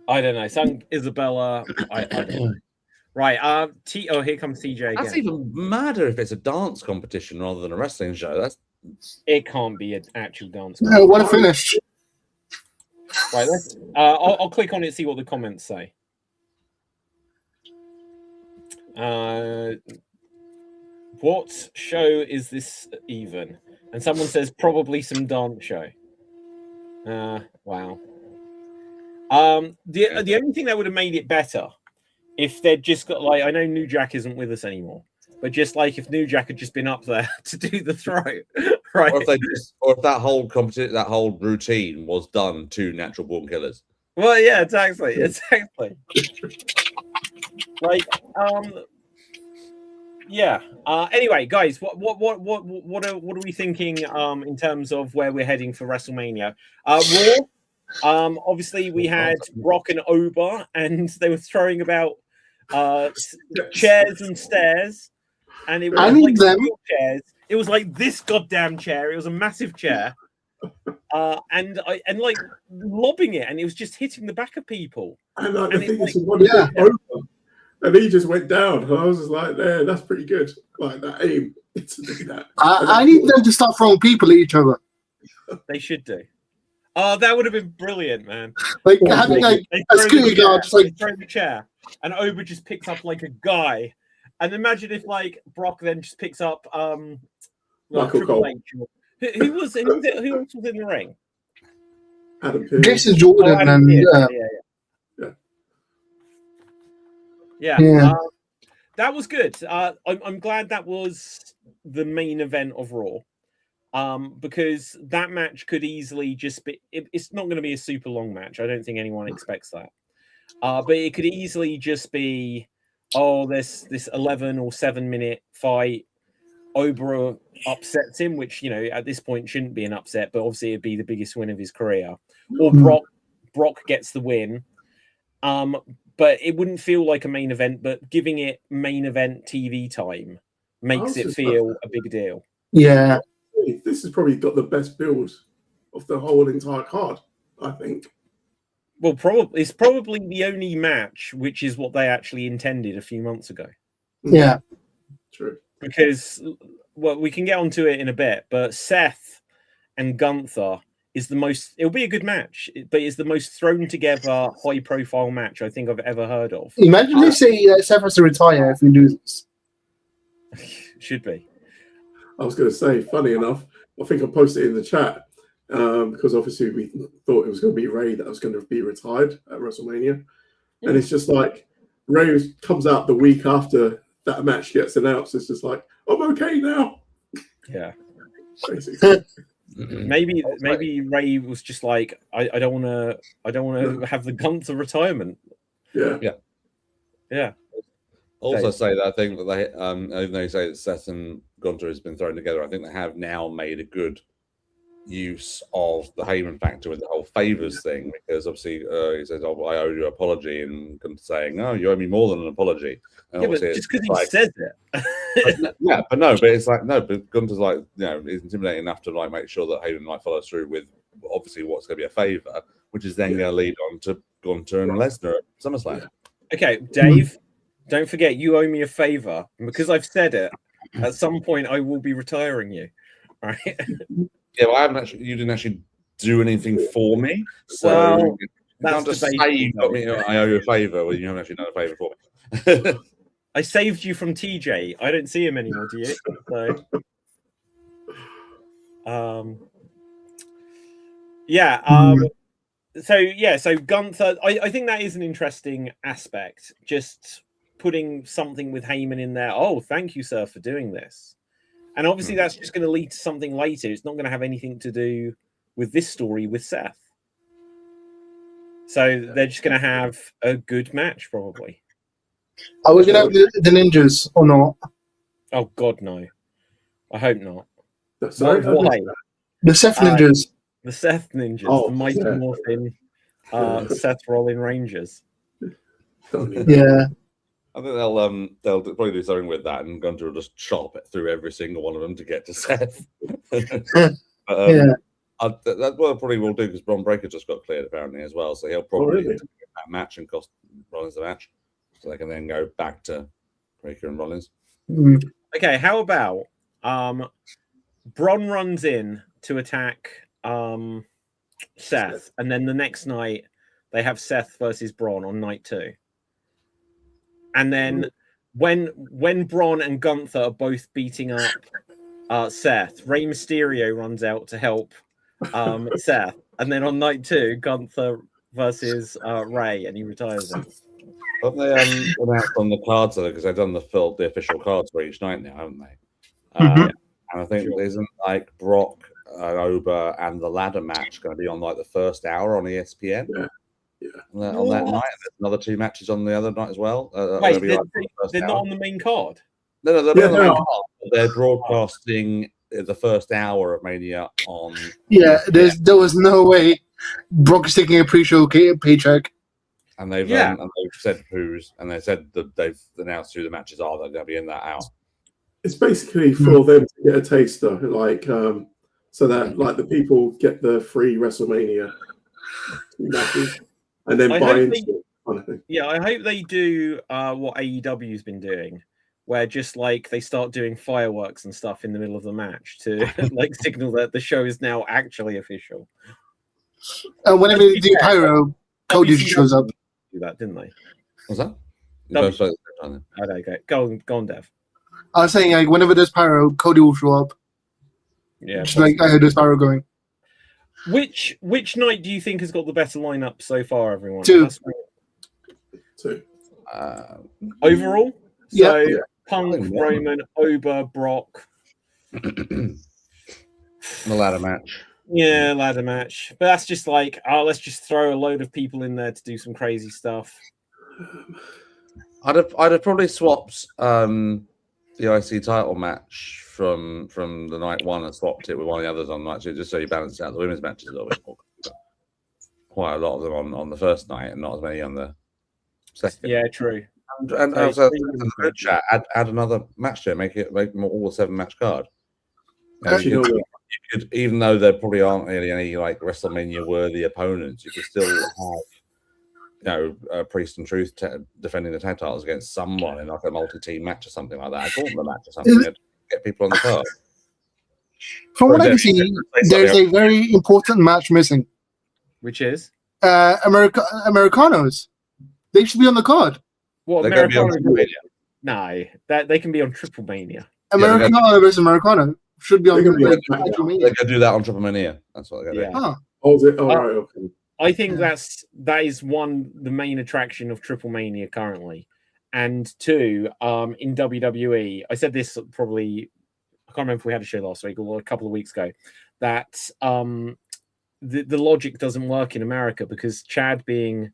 B: I don't know. Some Isabella. I don't know. Right. Oh, here comes TJ again.
E: That's even madder if it's a dance competition rather than a wrestling show.
B: It can't be an actual dance.
F: No, what a finish.
B: Right. Let's. I'll click on it. See what the comments say. What show is this even? And someone says probably some dance show. Wow. The only thing that would have made it better if they'd just got like, I know New Jack isn't with us anymore, but just like if New Jack had just been up there to do the throw, right?
E: Or if that whole competition, that whole routine was done to Natural Born Killers.
B: Well, yeah, exactly. Like, yeah. Anyway, guys, what are we thinking in terms of where we're heading for WrestleMania? Raw. Obviously, we had Brock and Oba, and they were throwing about chairs and stairs, and it was like chairs. It was like this goddamn chair. It was a massive chair, and like lobbing it, and it was just hitting the back of people.
D: And like, the thing is, Oba, and he just went down. And I was just like, "There, that's pretty good." Like that aim to do that.
F: I need them to stop throwing people at each other.
B: They should do. Oh, that would have been brilliant, man.
F: Like having like a security guard just like
B: throw the chair, and Oba just picks up like a guy. And imagine if like Brock then just picks up
D: Michael Cole.
B: Who else was in the ring?
D: Adam Pearce.
F: Jason
B: Oh,
F: Jordan
B: Adam
F: and
B: Pearce,
D: Yeah.
F: Yeah.
B: That was good. I'm glad that was the main event of Raw. Because that match could easily just be. It's not going to be a super long match. I don't think anyone expects that. But it could easily just be, this 11 or 7 minute fight. Oberá upsets him, which at this point shouldn't be an upset, but obviously it'd be the biggest win of his career. Or Brock gets the win. But it wouldn't feel like a main event. But giving it main event TV time makes it feel a big deal.
F: Yeah.
D: This has probably got the best build of the whole entire card, I think.
B: Well, it's probably the only match which is what they actually intended a few months ago.
F: Yeah.
D: True.
B: Because, we can get onto it in a bit, but Seth and Gunther is the most. It'll be a good match, but it's the most thrown together, high-profile match I think I've ever heard of.
F: Imagine they say Seth has to retire if we lose this.
B: Should be.
D: I was going to say, funny enough, I think I posted it in the chat because obviously we thought it was going to be Ray that was going to be retired at WrestleMania. And it's just like Ray comes out the week after that match gets announced. It's just like, I'm okay now.
B: Yeah.
D: Basically.
B: Maybe Ray was just like, I don't want to have the Gunther retirement.
D: Yeah.
E: Also
B: Dave.
E: say that I think that they, even though you say that Seth and Gunther has been thrown together, I think they have now made a good use of the Heyman factor with the whole favors thing, because obviously he says, "Oh, I owe you an apology," and Gunther saying, "No, you owe me more than an apology." And
B: But just because he says it.
E: but it's like but Gunther's like, he's intimidating enough to like make sure that Heyman follows through with obviously what's going to be a favor, which is then going to lead on to Gunther and Lesnar at SummerSlam.
B: Yeah. Okay, Dave. Don't forget, you owe me a favor, and because I've said it, at some point I will be retiring you. Right?
E: Yeah, well, you didn't actually do anything for me, so
B: Well,
E: you can't just say you got me. I owe you a favor when you haven't actually done a favor for me.
B: I saved you from TJ. I don't see him anymore, do you? So Gunther, I think that is an interesting aspect. Just putting something with Heyman in there. Oh, thank you, sir, for doing this. And obviously that's just going to lead to something later. It's not going to have anything to do with this story with Seth. So they're just going to have a good match, probably.
F: Are we going to have the ninjas or not?
B: Oh, God, no. I hope not.
D: Why?
F: The Seth ninjas.
B: The Seth Ninjas,
D: Oh,
B: the Mighty
D: yeah.
B: Morphin Seth Rollin Rangers.
F: Yeah.
E: I think they'll probably do something with that, and Gunther will just chop it through every single one of them to get to Seth.
F: Yeah.
E: That's what I probably will do, because Bron Breakker just got cleared apparently as well, so he'll probably
D: really?
E: get that match and cost Rollins the match, so they can then go back to Breakker and Rollins.
B: Okay, how about Bron runs in to attack Seth, and then the next night they have Seth versus Bron on night 2. And then when Bron and Gunther are both beating up Seth, Rey Mysterio runs out to help Seth. And then on night 2, Gunther versus Rey, and he retires him.
E: Haven't they announced on the cards, though, because they've done the official cards for each night now, haven't they? And I think isn't like Brock, Ober, and the ladder match going to be on like the first hour on ESPN?
D: Yeah.
E: On that night, and there's another 2 matches on the other night as well.
B: Wait, they're not on the main card?
E: No, they're not on the main card. They're broadcasting the first hour of Mania on.
F: Yeah, there was no way Brock is taking a pre-show paycheck.
E: And they've said who's, and they said that they've announced who the matches are that are going to be in that hour.
D: It's basically for them to get a taster, like so that like the people get the free WrestleMania matches. And then buy into it, kind of thing.
B: Yeah, I hope they do what AEW's been doing, where just like they start doing fireworks and stuff in the middle of the match to like signal that the show is now actually official.
F: Whenever they do pyro, Cody just shows up.
B: Do that, didn't they?
E: What's that?
B: Okay, go on, Dev.
F: I was saying, like, whenever there's pyro, Cody will show up.
B: Yeah,
F: just like I heard there's pyro going.
B: Which night do you think has got the better lineup so far, everyone?
F: Two.
D: Two.
B: Overall?
F: Yeah.
B: So
D: Yeah.
B: Punk,
E: I think one.
B: Roman, Ober, Brock.
E: The ladder match.
B: Yeah, ladder match. But that's just like, let's just throw a load of people in there to do some crazy stuff.
E: I'd have probably swapped the IC title match from the night one and swapped it with one of the others on night two, just so you balance out the women's matches a little bit more. Quite a lot of them on the first night and not as many on the second.
B: Yeah, true.
E: And
B: So
E: also
B: three
E: in
B: women's
E: the group chat, add another match to it, make more all a 7-match card.
D: Actually, you know what?
E: You could, even though there probably aren't really any like WrestleMania worthy opponents, you could still have Priest and Truth defending the tag titles against someone in like a multi-team match or something like that, a gauntlet match or something, to get people on the card.
F: From what I can see, there's a very important match missing.
B: Which is?
F: Americanos. They should be on the card.
B: What,
E: They're going to be on
B: Americano?
E: Mania.
B: No, that they can be on Triple Mania.
F: Americano versus Americano should be on
D: They're gonna be on
F: the
D: SmackDown.
F: Mania.
E: They're going to do that on Triple Mania. That's what they're going to do.
B: Yeah.
F: Huh.
D: Oh, is it? Oh, right. Okay.
B: I think that is the main attraction of Triple Mania currently. And two, in WWE, I said this probably, I can't remember if we had a show last week or a couple of weeks ago, that the logic doesn't work in America because Chad being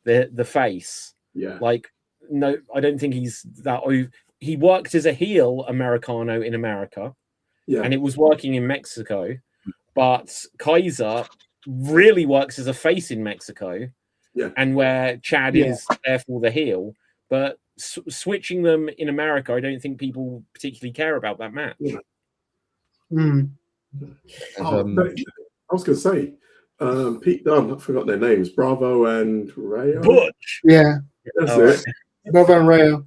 B: the face,
D: Yeah.
B: like, no, I don't think he's that. He worked as a heel Americano in America,
D: Yeah.
B: and it was working in Mexico. But Kaiser really works as a face in Mexico, and where Chad is therefore the heel. But switching them in America, I don't think people particularly care about that match.
D: Yeah.
F: Mm.
D: I was going to say, Pete Dunne, I forgot their names, Bravo and Rayo.
B: Butch.
F: Yeah.
D: That's
B: All
D: it.
F: Bravo and Rayo.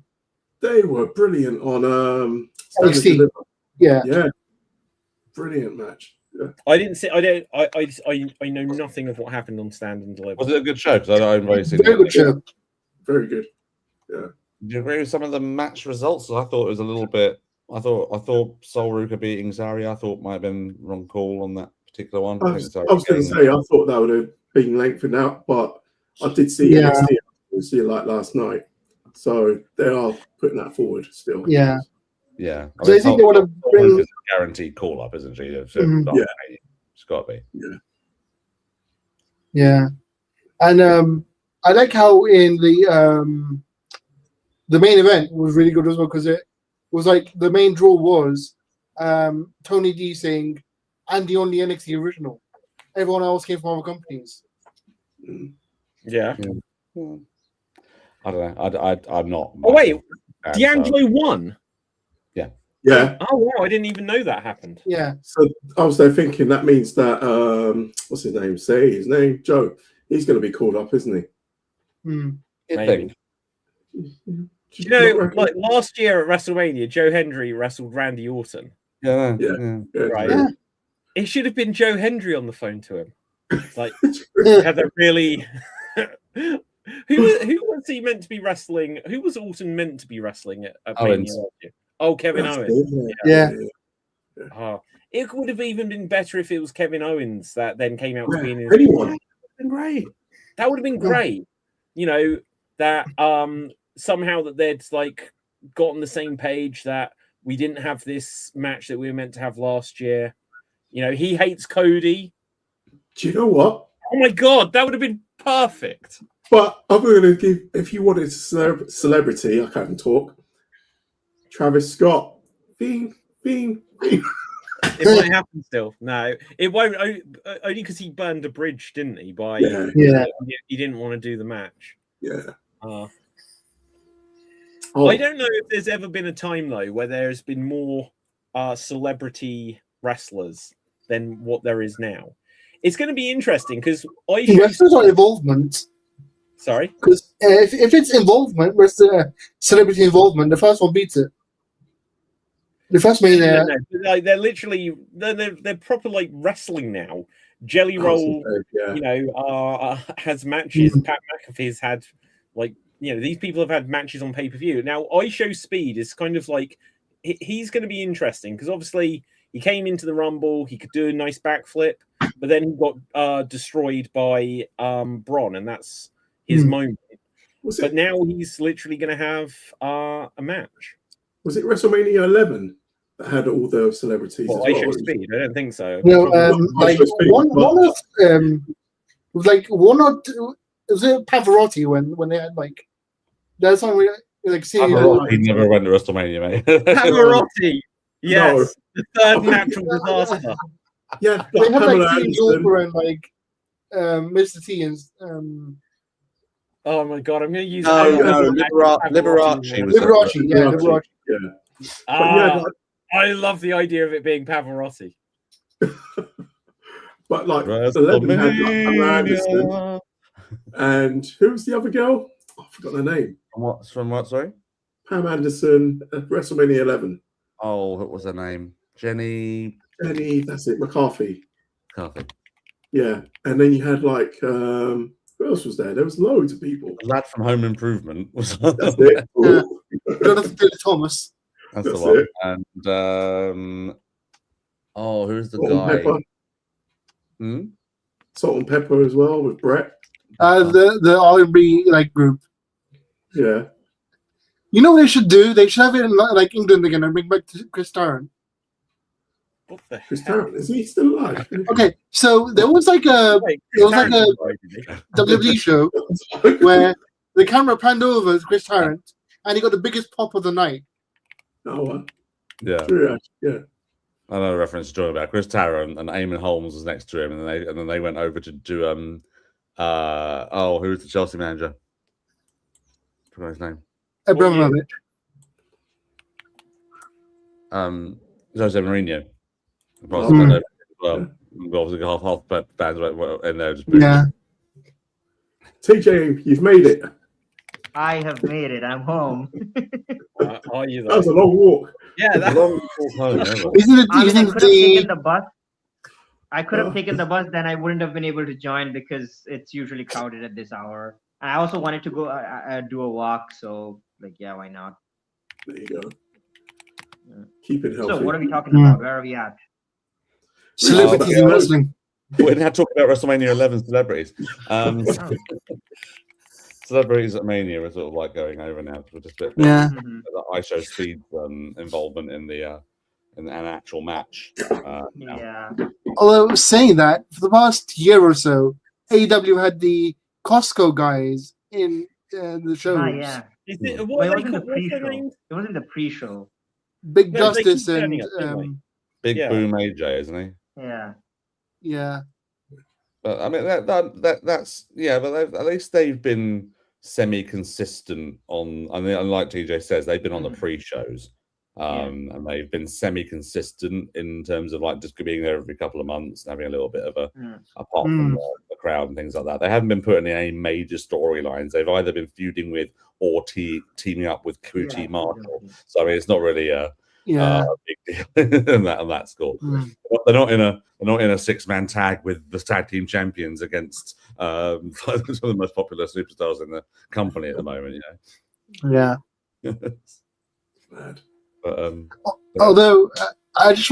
D: They were brilliant on Stand and
F: NXT.
D: Deliver.
F: Yeah.
D: Yeah. Brilliant match. Yeah.
B: I didn't see. I know nothing of what happened on Stand and Deliver.
E: Was it a good show? Because I haven't really seen
F: Very
E: it.
F: good show.
D: Very good. Yeah.
E: Do you agree with some of the match results? I thought it was a little bit. I thought Sol Ruka beating Zari. I thought might have been wrong call on that particular one.
D: I was going to say, I thought that would have been lengthened out, but I did see NXT like last night. So they are putting that forward still.
F: Yeah.
E: Yeah.
F: So I think they want to bring.
E: Ruka's a guaranteed call up, isn't she? So
D: Yeah.
E: It's got to be.
D: Yeah.
F: Yeah. And I like how in the main event was really good as well because it was like the main draw was Tony D saying, "I'm the only NXT original. Everyone else came from other companies."
B: Yeah.
E: I don't know. I'm not.
B: Oh wait, D'Angelo won.
D: Yeah.
B: Oh wow, I didn't even know that happened.
F: Yeah.
D: So I was there thinking that means that what's his name? Say his name, Joe. He's going to be called up, isn't he?
F: Mm.
B: Maybe. You know, like last year at WrestleMania, Joe Hendry wrestled Randy Orton.
E: Yeah.
B: Right.
F: Yeah.
B: It should have been Joe Hendry on the phone to him. Like, had that really. Who was he meant to be wrestling? Who was Orton meant to be wrestling at Mania
E: Owens.
B: last year? Oh, Kevin
D: That's
B: Owens.
D: good,
F: Yeah.
B: Oh, it would have even been better if it was Kevin Owens that then came out to be in his.
D: Anyone.
B: Great. That would have been great. You know, that somehow that they'd like got on the same page, that we didn't have this match that we were meant to have last year. You know, he hates Cody.
D: Do you know what?
B: Oh my god, that would have been perfect.
D: But I'm going to give, if you wanted a celebrity, I can't even talk. Travis Scott. Bing, bing, bing.
B: It might happen still. No, it won't. Only because he burned a bridge, didn't he? By
F: Yeah.
B: he didn't want to do the match.
D: Yeah.
B: Oh.
D: Oh,
B: I don't know if there's ever been a time though where there's been more celebrity wrestlers than what there is now. It's going to be interesting because
F: Wrestlers or involvement?
B: Sorry,
F: Because if it's involvement, where's the celebrity involvement? The first one beats it. The first main.
B: no, like they're literally they're proper like wrestling now. Jelly Roll,
D: yeah.
B: you know, has matches. Pat McAfee's had like, you know, these people have had matches on pay-per-view. Now, iShow Speed is kind of like he's going to be interesting because obviously he came into the Rumble, he could do a nice backflip, but then he got destroyed by Braun, and that's his moment.
D: Was
B: But
D: it
B: now he's literally going to have a match.
D: was it WrestleMania 11 that had all the celebrities
B: Well,
D: as
B: I
D: well?
B: show speed. I don't think so.
F: No,
B: Probably-
F: like one of like one or two. Was it Pavarotti when they had like that's when we like see
E: He never went to WrestleMania, mate.
B: Pavarotti. Yes, the third
D: think-
B: natural disaster.
D: Yeah,
F: they
D: like
F: had
D: Pamela
F: like Team
D: Anderson.
F: Zorba and like Mr. T and
B: Oh my god, I'm going to use
E: No,
B: Liberace.
E: Liberace was
F: Liberace, yeah, Liberace.
D: Yeah. But yeah, like,
B: I love the idea of it being Pavarotti.
D: but like 11 had like Pamela Anderson,
E: WrestleMania.
D: and who was the other girl? I forgot her name.
E: From what? Sorry.
D: Pam Anderson at WrestleMania 11.
E: Oh, what was her name? Jenny
D: Jenny, that's it, McCarthy.
E: Carthy.
D: Yeah, and then you had like who else was there? There was loads of people.
E: The lad from Home Improvement was.
D: That's it.
F: Jonathan Taylor Thomas.
E: That's the
D: That's
E: one.
D: it.
E: And who's the
D: Salt and
E: guy?
D: Pepper.
E: Hmm?
D: Salt and Pepper as well with Brett.
F: The R&B like group.
D: Yeah.
F: You know what they should do? They should have it in like England again and bring back Chris Tarrant.
B: What the
D: Chris
B: hell?
D: Tarrant, is he still alive?
F: Okay, so there was like a
B: Wait,
F: it was like
B: Tarrant's
F: a
B: alive, isn't he?
F: WWE show where the camera panned over Chris Tarrant and he got the biggest pop of the night.
D: Oh,
E: Yeah.
D: true, yeah.
E: I know a reference to talking about Chris Tarrant and Eamon Holmes was next to him, and then they went over to do who's the Chelsea manager? I forgot his name.
F: Abramovich.
E: Jose Mourinho. Well, obviously half fans were in there. Just
F: Yeah.
D: TJ, you've made it.
C: I have made it. I'm home.
B: Are you
D: That was a
B: though?
D: long walk.
B: Yeah, that's
E: Long walk home, yeah.
F: Isn't it?
C: I mean, I
F: Isn't
C: could have taken
F: the
C: the bus. I could have taken the bus, then I wouldn't have been able to join because it's usually crowded at this hour. And I also wanted to go do a walk, so like, yeah, why not?
D: There you go.
C: Yeah.
D: Keep it healthy.
C: So, what are we talking about? Where are we at?
F: celebrities in wrestling?
E: We're now talking about WrestleMania 11 celebrities.
C: Oh.
E: Celebrities at Mania are sort of like going over now. We're just a bit
F: Yeah.
C: Mhm.
E: I show speed involvement in an actual match. Now.
C: Yeah.
F: Although saying that, for the past year or so, AEW had the Costco guys in the shows.
C: Ah, yeah.
B: Is it,
C: But
B: what
C: it
B: are they
C: wasn't the
B: called? What's their
C: pre-show.
B: name?
C: It wasn't the pre-show.
F: Big
B: No, they keep
F: Justice
B: turning
F: and
B: up, don't
E: Big
B: Yeah.
E: Boom AJ, isn't he?
C: Yeah.
F: yeah.
E: But I mean that's yeah. But at least they've been semi-consistent on. I mean, like TJ says, they've been on the pre-shows, and they've been semi-consistent in terms of like just being there every couple of months and having a little bit of a pop from the crowd and things like that. They haven't been putting in any major storylines. They've either been feuding with or teaming up with QT Marshall. So I mean, it's not really a big deal on that score. They're not in a 6-man tag with the tag team champions against some of the most popular superstars in the company at the moment. You
F: Yeah.
E: know.
D: Bad.
E: But,
F: Although I just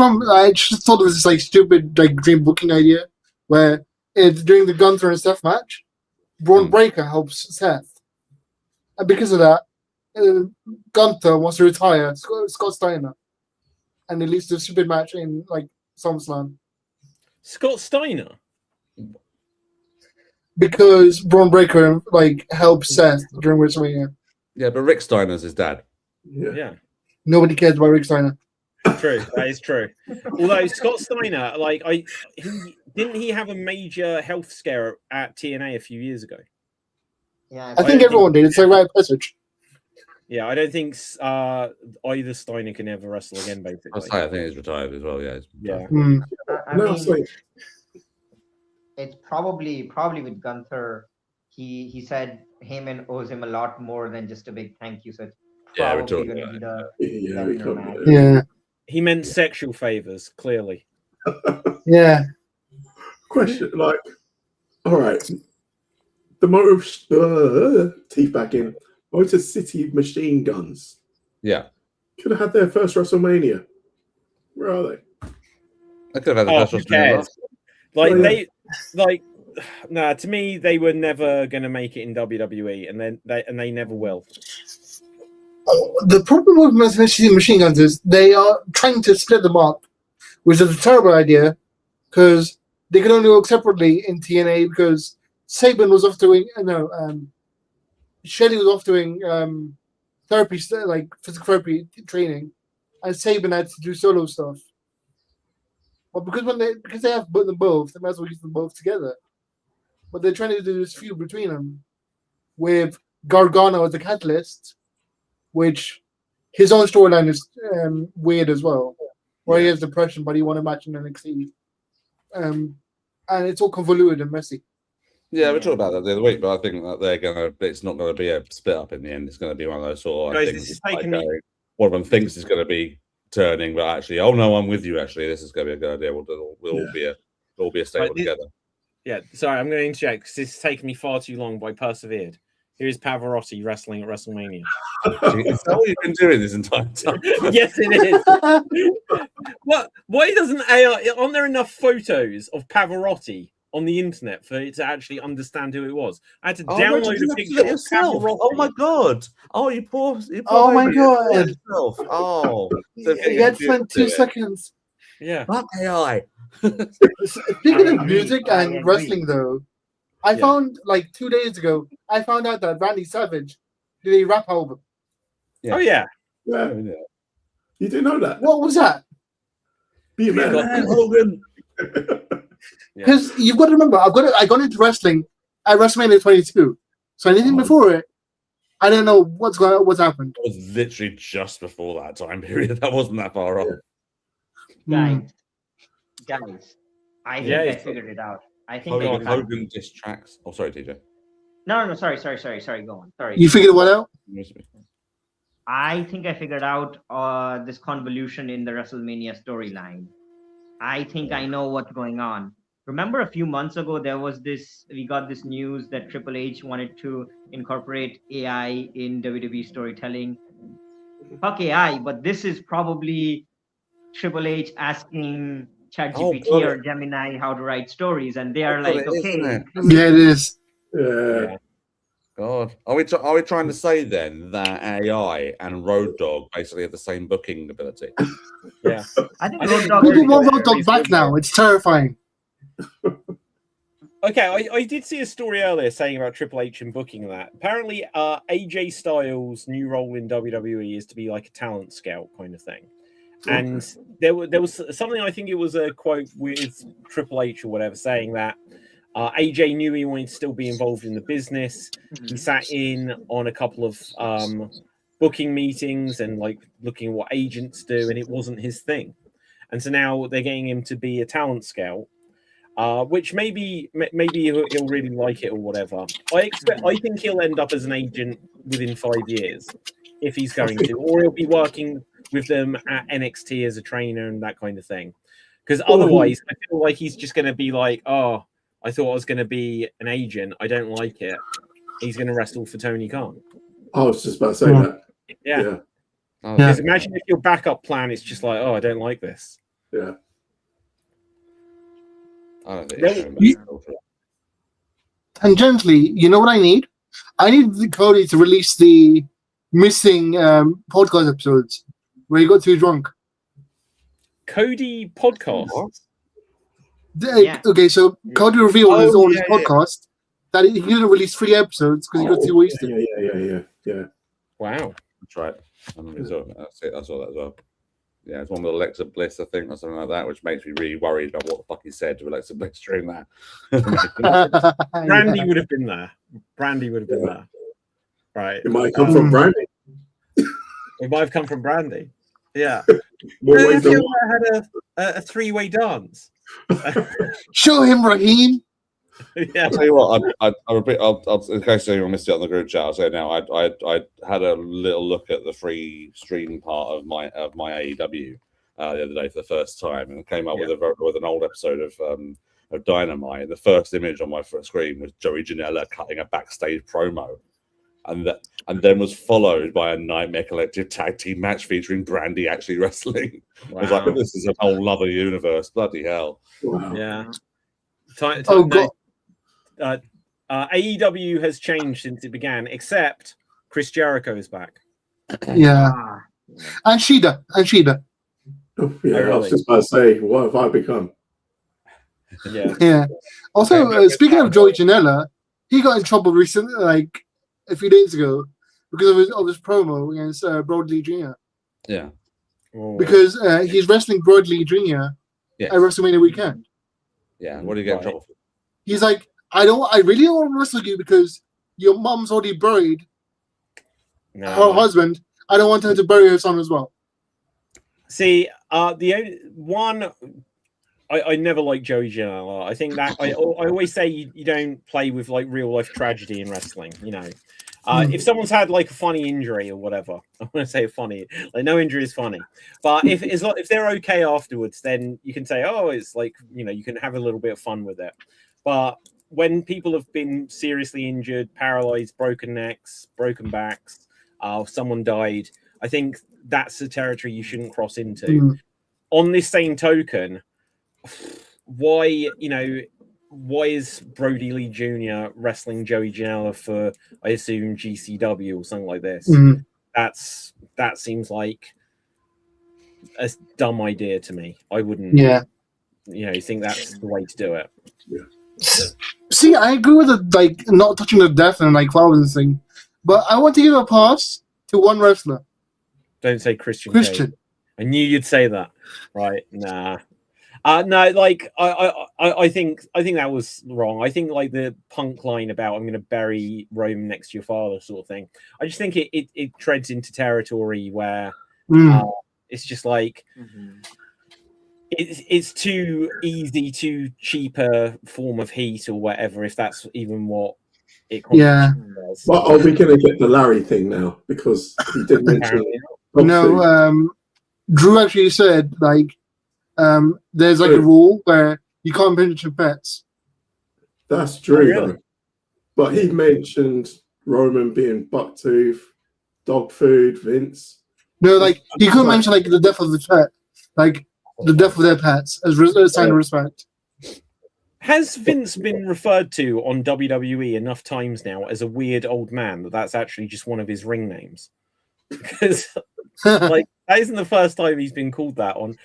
F: thought it was this like stupid like dream booking idea where it's during the Gunther and Seth match, Braun Breaker helps Seth, and because of that, Gunther wants to retire Scott Steiner, and it leads to a stupid match in like SummerSlam
B: Scott Steiner.
F: because Braun Breaker like helps Seth during WrestleMania.
E: yeah, but Rick Steiner's his dad.
D: Yeah.
B: Yeah,
F: Nobody cares about Rick Steiner.
B: true. That is true. Although Scott Steiner, like didn't he have a major health scare at TNA a few years ago?
C: Yeah.
F: I think everyone did. It's like right passage.
B: Yeah, I don't think either Steiner can ever wrestle again. Basically,
E: I think he's retired as well. Yeah.
B: yeah.
C: I
D: No,
C: mean,
D: sorry.
C: it's probably with Gunther. He said Heyman owes him a lot more than just a big thank you. So it's
E: Yeah, we're
C: probably
E: talking
C: going to be the
D: Yeah, we
C: Lesnar
D: can't.
C: match.
F: Yeah.
B: He meant sexual favors, clearly.
F: Yeah.
D: Question, like, all right, the Motor teeth back in. Motor City Machine Guns
E: Yeah.
D: could have had their first WrestleMania. Where are they?
E: I could have had the
B: Oh,
E: first
B: who
E: WrestleMania
B: cares?
E: last.
B: Like
D: Oh, yeah.
B: they, like, nah. To me, they were never going to make it in WWE, and then they never will.
F: The problem with machine guns is they are trying to split them up, which is a terrible idea because they can only work separately in TNA because Saban was off doing Shelley was off doing therapy, like physical therapy training, and Saban had to do solo stuff. But because they have them both, they might as well use them both together. But they're trying to do this feud between them with Gargano as the catalyst, which his own storyline is weird as well, where he has depression, but he won a match in NXT. And it's all convoluted and messy.
E: Yeah, we talked about that the other week, but I think that it's not going to be a split up in the end. It's going to be one of those sort of
B: Guys,
E: things.
B: this is taking me.
E: One of them thinks it's going to be turning, but actually, oh no, I'm with you. Actually, this is going to be a good idea. We'll all be a stable together.
B: Yeah, sorry, I'm going to interject because this has taken me far too long, but I persevered. Here's Pavarotti wrestling at WrestleMania.
E: Is that what you've been doing this entire time?
B: Yes, it is. Why doesn't AI? Aren't there enough photos of Pavarotti on the internet for it to actually understand who it was? I had to download a picture of Pavarotti.
E: Oh my god! Oh, you poor
F: Oh my
E: baby.
F: god!
E: Yourself. Oh,
F: He had spent 2 seconds.
B: Yeah.
E: Fuck AI.
F: Speaking of music and wrestling, though, I found like 2 days ago, I found out that Randy Savage did a rap album.
E: Yeah.
B: Oh yeah.
D: Yeah. You didn't know that?
F: What was that?
D: Be a man.
E: Hogan.
F: Because you've got to remember, I got into wrestling at WrestleMania 22. So anything before it, I don't know what's happened.
E: It was literally just before that time period. That wasn't that far off.
C: Guys, I think
B: Yeah,
C: I
B: it's-
C: figured it out. I think I
E: Hogan diss tracks. Oh, sorry, TJ.
C: No, sorry, go on. Sorry.
F: You figured what out?
C: I think I figured out this convolution in the WrestleMania storyline. I think I know what's going on. Remember a few months ago, we got this news that Triple H wanted to incorporate AI in WWE storytelling. Fuck AI, but this is probably Triple H asking ChatGPT or Gemini how to write stories, and they are like, okay.
F: Yeah, it is.
D: Yeah.
E: God, are we trying to say then that AI and Road Dogg basically have the same booking ability?
B: Yeah.
C: I think
F: People want Road Dogg back now. It's terrifying.
B: Okay, I did see a story earlier saying about Triple H and booking that. Apparently, AJ Styles' new role in WWE is to be like a talent scout kind of thing. And there was something, I think it was a quote with Triple H or whatever, saying that AJ knew he wanted to still be involved in the business. He sat in on a couple of booking meetings and like looking at what agents do, and it wasn't his thing. And so now they're getting him to be a talent scout, which maybe he'll really like it or whatever. I think he'll end up as an agent within 5 years if he's going to, or he'll be working with them at NXT as a trainer and that kind of thing. Because otherwise, I feel like he's just going to be like, oh, I thought I was going to be an agent. I don't like it. He's going to wrestle for Tony Khan.
D: I was just about to say that.
B: Yeah.
E: Oh,
B: Because imagine if your backup plan is just like, oh, I don't like this.
D: Yeah.
E: I don't think
F: Tangentially, you know what I need? I need Cody to release the missing podcast episodes where he got too drunk.
B: Cody podcast.
F: Okay, so Cody revealed on his podcast that he didn't release 3 episodes because he got too wasted.
D: Yeah.
B: Wow.
E: That's right. I saw that as well. Yeah, it's one with Alexa Bliss, I think, or something like that, which makes me really worried about what the fuck he said to Alexa Bliss during that.
B: Brandy would have been there. Right.
D: It might come from Brandy.
B: It might have come from Brandy. Yeah.
D: More ways
B: Have
D: than
B: you
D: one.
B: ever had a 3-way dance?
F: Show him, Raheem.
B: Yeah.
E: I'll tell you what, I'll in case anyone missed it on the group chat, I'll say it now. I had a little look at the free stream part of my AEW the other day for the first time, and came up with an old episode of Dynamite. The first image on my screen was Joey Janela cutting a backstage promo, and then was followed by a Nightmare Collective tag team match featuring Brandy actually wrestling.
B: Wow.
E: I was like, this is a whole other universe. Bloody hell!
D: Wow.
B: Yeah.
F: Oh, God.
B: AEW has changed since it began, except Chris Jericho is back.
F: Yeah.
C: Ah.
F: And Shida.
D: Oh, yeah, I
B: really?
D: was just about to say, what have I become?
B: Yeah.
F: Yeah. Also, speaking of Joey Janela, he got in trouble recently, like a few days ago, because of his promo against Broadly Jr.
E: Yeah.
B: Oh.
F: Because he's wrestling Broadly Jr.
E: Yes.
F: at WrestleMania weekend.
E: Yeah. What do you get in trouble for?
F: He's like, I really don't want to wrestle you because your mom's already buried her husband. I don't want her to bury her son as well.
B: See, the only one I never liked Joey Janela. I think that I always say you don't play with like real life tragedy in wrestling. You know, if someone's had like a funny injury or whatever, I want to say funny. Like no injury is funny, but if they're okay afterwards, then you can say, oh, it's like you can have a little bit of fun with it. But when people have been seriously injured, paralyzed, broken necks, broken backs, someone died, I think that's the territory you shouldn't cross into. On this same token, why is Brody Lee Jr. wrestling Joey Janela for, I assume, GCW or something like this? That seems like a dumb idea to me. I wouldn't think that's the way to do it.
D: Yeah.
F: See, I agree with it, like not touching the death and like violence thing, but I want to give a pass to one wrestler.
B: Don't say Christian.
F: Christian.
B: I knew you'd say that. Right? Nah. No, like I think that was wrong. I think like the Punk line about I'm going to bury Rome next to your father sort of thing. I just think it treads into territory where it's just like it's too easy, too cheaper form of heat or whatever. If that's even what it does.
D: Well, are we going to get the Larry thing now? Because he did mention
F: Drew actually said like there's like a rule where you can't mention pets.
D: That's true, though. But he mentioned Roman being bucktooth, dog food, Vince.
F: No, like he couldn't mention like the death of the pet, like the death of their pets as a sign of respect.
B: Has Vince been referred to on WWE enough times now as a weird old man that's actually just one of his ring names? Because like that isn't the first time he's been called that on.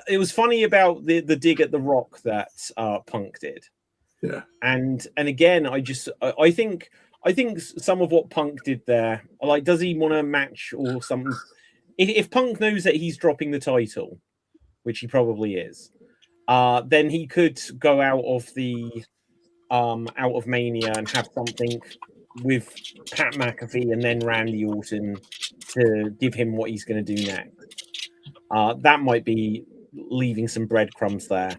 B: It was funny about the dig at The Rock that Punk did.
D: Yeah.
B: And again, I think some of what Punk did there, like, does he want to match or something? If Punk knows that he's dropping the title, which he probably is, then he could go out of Mania and have something with Pat McAfee and then Randy Orton to give him what he's going to do next. That might be leaving some breadcrumbs there.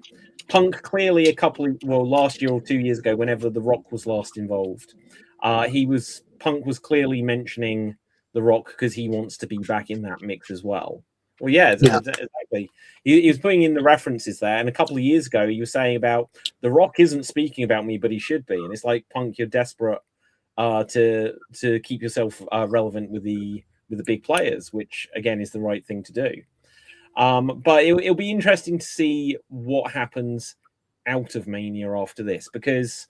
B: Punk clearly last year or 2 years ago, whenever The Rock was last involved, Punk was clearly mentioning The Rock because he wants to be back in that mix as well. Well, yeah. Exactly. He was putting in the references there, and a couple of years ago, he was saying about The Rock isn't speaking about me, but he should be. And it's like, Punk, you're desperate to keep yourself relevant with the big players, which again is the right thing to do. But it'll be interesting to see what happens out of Mania after this, because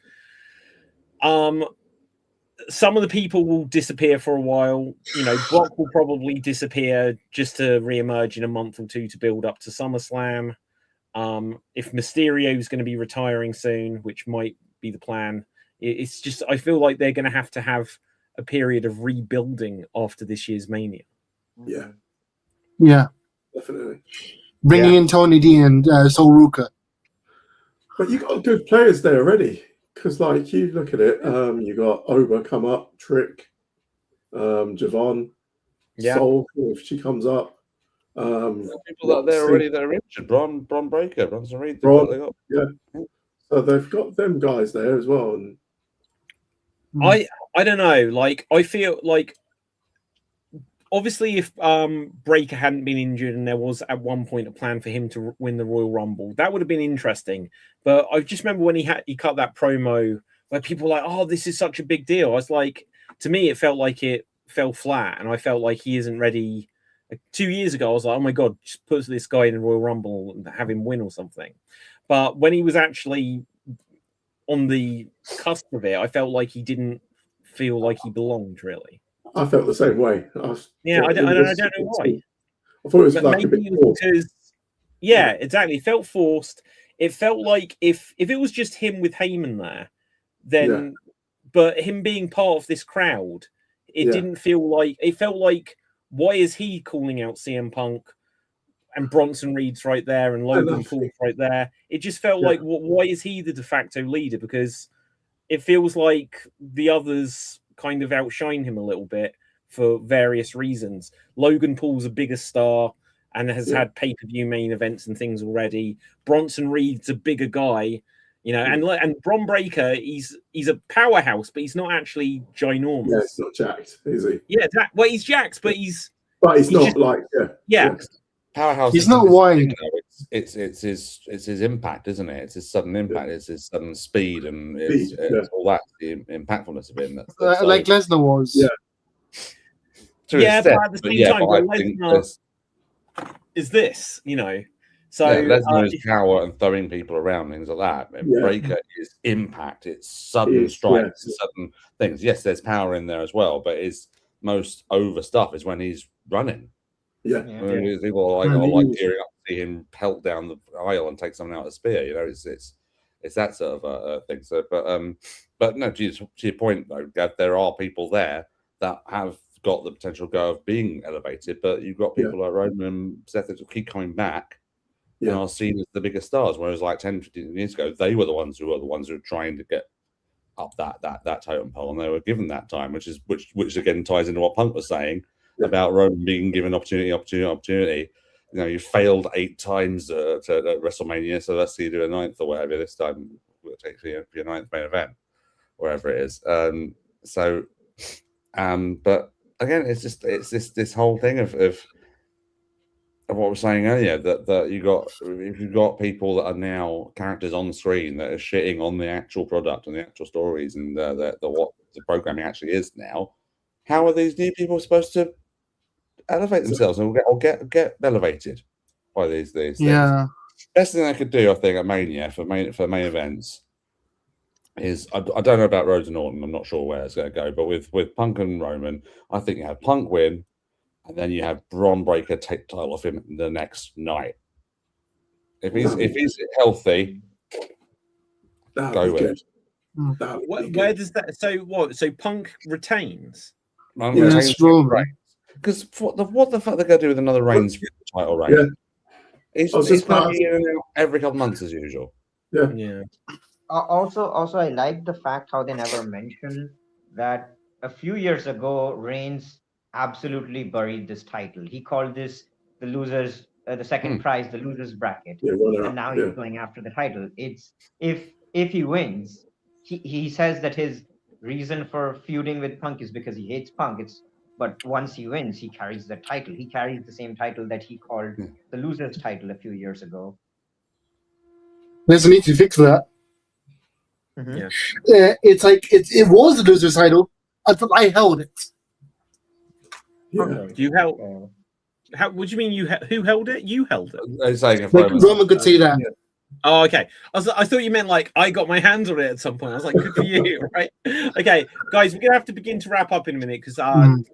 B: some of the people will disappear for a while. Brock will probably disappear just to reemerge in a month or two to build up to SummerSlam. If Mysterio is going to be retiring soon, which might be the plan, it's just I feel like they're going to have a period of rebuilding after this year's Mania.
F: Yeah,
D: definitely.
F: Bringing in Tony D and Sol Ruka.
D: But you got good players there already. Because, like, you look at it, you got Oba come up, Trick, Javon, Soul, if she comes up.
E: People that are there already that are injured. Bron Breaker, Bronson Reed.
D: So they've got them guys there as well. And
B: I don't know. Like, I feel like obviously if Breaker hadn't been injured and there was at one point a plan for him to win the Royal Rumble, that would have been interesting. But I just remember when he cut that promo where people were like, oh, this is such a big deal. I was like, to me, it felt like it fell flat, and I felt like he isn't ready 2 years ago, I was like, oh my god, just put this guy in the Royal Rumble and have him win or something. But when he was actually on the cusp of it, I felt like he didn't feel like he belonged really.
D: I felt the same way.
B: I don't know why.
D: I thought it was
B: But
D: like a bit
B: maybe it was
D: forced.
B: because, yeah, exactly. It felt forced. It felt like if it was just him with Heyman there, then, but him being part of this crowd, it didn't feel like, it felt like, why is he calling out CM Punk and Bronson Reed's right there and Logan Paul's right there? It just felt like, why is he the de facto leader? Because it feels like the others kind of outshine him a little bit for various reasons. Logan Paul's a bigger star and has had pay-per-view main events and things already. Bronson Reed's a bigger guy, you know, and Bron Breakker, he's a powerhouse, but he's not actually ginormous.
D: Yeah, he's not jacked, is he?
B: Yeah, well, he's jacked, but he's
D: not
B: just,
D: like
E: Powerhouse.
F: He's not wide.
E: It's his impact, isn't it? It's his sudden impact. It's his sudden speed and all that. The impactfulness of him.
F: Like Lesnar was.
D: Yeah.
B: But at the same time, Lesnar is this, you know. So
E: Lesnar is power and throwing people around, things like that. And Breakker is impact. It's sudden strikes, sudden things. Yes, there's power in there as well, but his most over stuff is when he's running. People are like gearing up to see him pelt down the aisle and take someone out of the spear. You know, it's that sort of thing. So, but no, to your point though, Gav, there are people there that have got the potential go of being elevated, but you've got people like Roman and Seth that keep coming back and are seen as the biggest stars. Whereas like 10, 15 years ago, they were the ones who were trying to get up that totem pole, and they were given that time, which again ties into what Punk was saying about Roman being given opportunity. You know, you failed 8 times to WrestleMania, so let's see you do a 9th or whatever. This time we'll take for your 9th main event, wherever it is. But again, it's this whole thing of what I was saying earlier, that you've got people that are now characters on the screen that are shitting on the actual product and the actual stories and what the programming actually is now. How are these new people supposed to elevate themselves or get elevated by these things?
F: Yeah.
E: Best thing I could do, I think, at Mania for main events is I don't know about Rhodes and Orton. I'm not sure where it's going to go, but with Punk and Roman, I think you have Punk win, and then you have Bron Breakker take the title off him the next night. If he's healthy, go with it.
B: Where does that? So what? So Punk retains.
E: Because what the fuck they're going to do with another Reigns title reign? He's playing in and out every couple months as usual.
B: Yeah.
C: Also, I like the fact how they never mentioned that a few years ago, Reigns absolutely buried this title. He called this the losers, the second prize, the losers bracket, and now he's going after the title. It's if he wins, he says that his reason for feuding with Punk is because he hates Punk. But once he wins, he carries the title. He carries the same title that he called the losers title a few years ago.
F: There's a need to fix that. It's like it was the loser's title until I held it.
B: You held? How? What do you mean? Who held it? You held it.
F: Like Roman could say that.
B: Oh, okay. I thought you meant like I got my hands on it at some point. I was like, good for you, right? Okay, guys, we're gonna have to begin to wrap up in a minute because I'm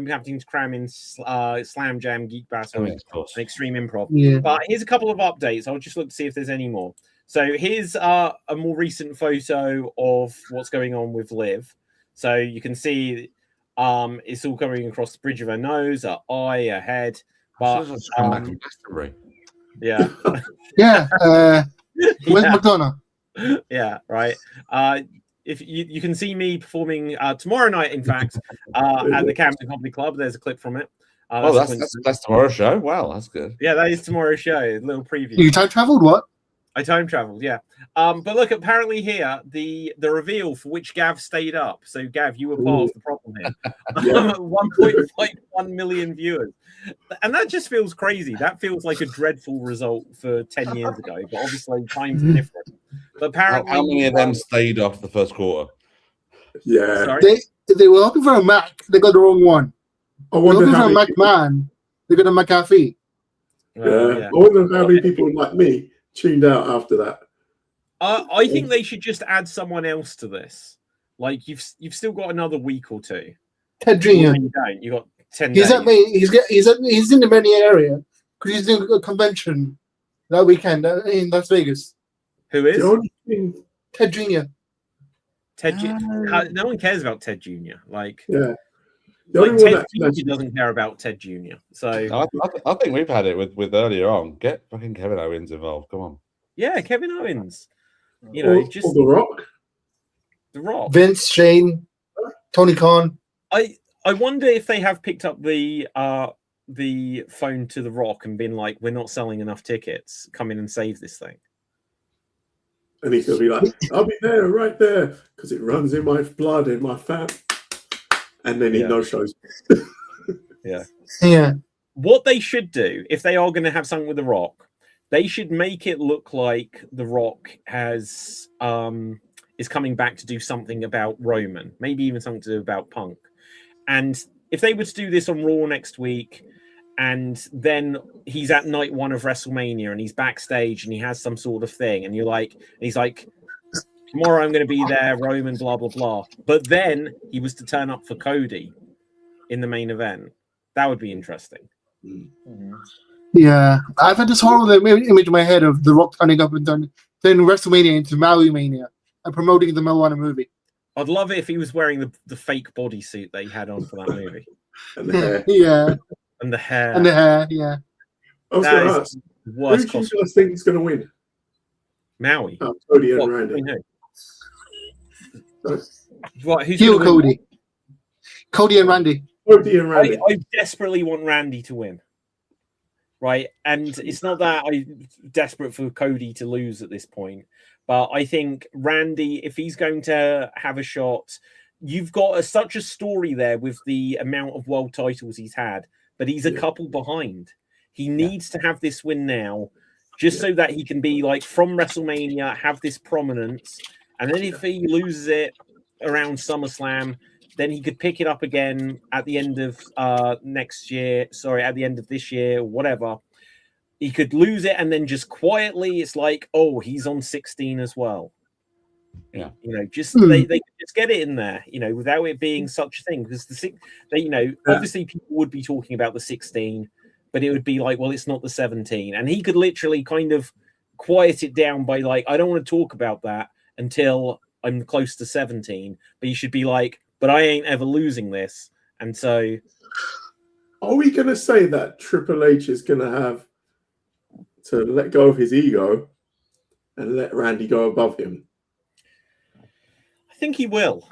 B: having to cram in Slam Jam, Geek Battle, and Extreme Improv.
F: Yeah.
B: But here's a couple of updates. I'll just look to see if there's any more. So here's a more recent photo of what's going on with Liv. So you can see it's all coming across the bridge of her nose, her eye, her head. But yeah.
F: Where's McDonough?
B: Yeah, right. If you can see me performing tomorrow night, in fact, at the Camden Comedy Club. There's a clip from it.
E: That's tomorrow's show. Wow, that's good.
B: Yeah, that is tomorrow's show. A little preview.
F: You time traveled? What?
B: I time traveled, yeah. But look, apparently here the reveal for which Gav stayed up. So Gav, you were part of the problem here. 1.51 million viewers, and that just feels crazy. That feels like a dreadful result for 10 years ago. But obviously times are different. But apparently,
E: how many of them stayed off the first quarter?
F: Yeah, they were hoping for a Mac. They got the wrong one. They were hoping for a Mac Man. They're gonna McAfee.
D: I wonder how many people like me tuned out after that.
B: I think they should just add someone else to this. Like you've still got another week or two.
F: Ted Jr.
B: You don't. You got 10
F: He's
B: days.
F: he's in the Mania area because he's doing a convention that weekend in Las Vegas.
B: Who is
D: The only thing,
F: Ted Jr.
B: Ted? No one cares about Ted Jr. Like,
D: yeah. The
B: like
D: only one
B: Ted
D: that
B: Jr. doesn't care about Ted Jr. So
E: I think we've had it with earlier on. Get fucking Kevin Owens involved. Come on.
B: yeah, Kevin Owens. You know, just
D: or The Rock.
B: The Rock.
F: Vince, Shane, Tony Khan.
B: I wonder if they have picked up the phone to The Rock and been like, "We're not selling enough tickets. Come in and save this thing."
D: And he's going to be like, I'll be there, right there, because it runs in my blood, in my fat. And then he no-shows.
F: Yeah.
B: What they should do, if they are going to have something with The Rock, they should make it look like The Rock has is coming back to do something about Roman, maybe even something to do about Punk. And if they were to do this on Raw next week, and then he's at night one of WrestleMania and he's backstage and he has some sort of thing, and he's like, tomorrow I'm going to be there, Roman, blah, blah, blah. But then he was to turn up for Cody in the main event. That would be interesting.
C: Mhm.
F: Yeah. I've had this horrible image in my head of The Rock turning up and turning WrestleMania into Maui Mania and promoting the Moana movie.
B: I'd love it if he was wearing the fake bodysuit that he had on for that movie.
D: And the hair.
F: Yeah.
B: And the hair.
F: And the hair, yeah.
D: I was
B: That
D: going to
B: is
D: ask,
B: the
D: who
B: worst
D: do you
B: costume.
D: guys think is going to win?
B: Maui.
D: Cody and
B: What,
D: Randy.
B: who? Right, who's
F: Heel
B: gonna win?
F: Cody. Cody and Randy.
D: Cody and Randy.
B: I desperately want Randy to win. Right. And it's not that I'm desperate for Cody to lose at this point, but I think Randy, if he's going to have a shot, you've got such a story there with the amount of world titles he's had, but he's a couple behind. He needs to have this win now, just so that he can be like from WrestleMania, have this prominence. And then if he loses it around SummerSlam, then he could pick it up again at the end of next year. Sorry, at the end of this year, or whatever. He could lose it, and then just quietly, it's like, oh, he's on 16 as well.
E: Yeah,
B: you know, just they could just get it in there, you know, without it being such a thing. Because you know, obviously people would be talking about the 16, but it would be like, well, it's not the 17, and he could literally kind of quiet it down by like, I don't want to talk about that until I'm close to 17. But you should be like, but I ain't ever losing this. And so,
D: are we going to say that Triple H is going to have to let go of his ego and let Randy go above him?
B: I think he will.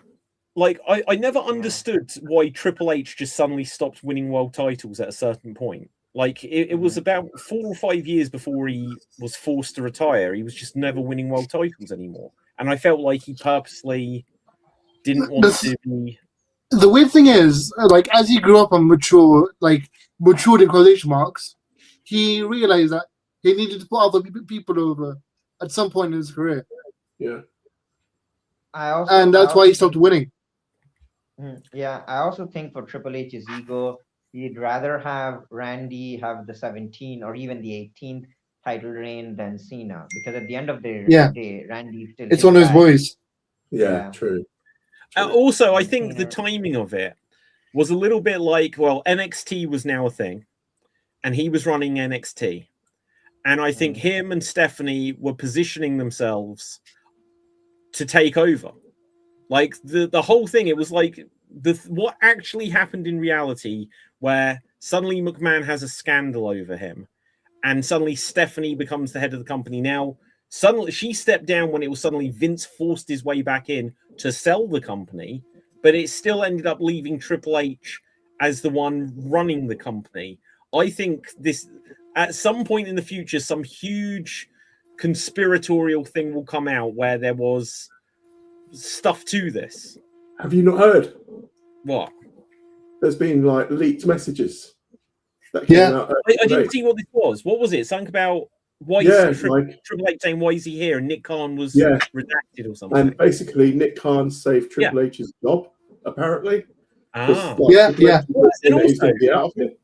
B: Like, I never understood why Triple H just suddenly stopped winning world titles at a certain point. Like, it was about 4 or 5 years before he was forced to retire. He was just never winning world titles anymore. And I felt like he purposely didn't want to be.
F: The weird thing is, like, as he grew up and matured in quotation marks, he realized that he needed to put other people over at some point in his career.
D: Yeah.
F: And that's why he stopped winning.
C: Yeah, I also think for Triple H's ego, he'd rather have Randy have the 17 or even the 18th title reign than Cena, because at the end of the day, Randy still.
F: It's one of his boys.
D: Yeah, true.
B: Also, I think the timing of it was a little bit like, well, NXT was now a thing, and he was running NXT. And I think him and Stephanie were positioning themselves to take over. Like the whole thing, it was like what actually happened in reality, where suddenly McMahon has a scandal over him, and suddenly Stephanie becomes the head of the company. Now, suddenly she stepped down when it was suddenly Vince forced his way back in to sell the company, but it still ended up leaving Triple H as the one running the company. I think this, at some point in the future, some huge conspiratorial thing will come out where there was stuff to this.
D: Have you not heard?
B: What?
D: There's been like leaked messages that came out.
B: I didn't see what this was. What was it? Something about why Triple H saying, why is he here? And Nick Khan was redacted or something.
D: And basically, Nick Khan saved Triple H's job, apparently.
B: Ah.
F: Yeah.
D: He's going to be out of it.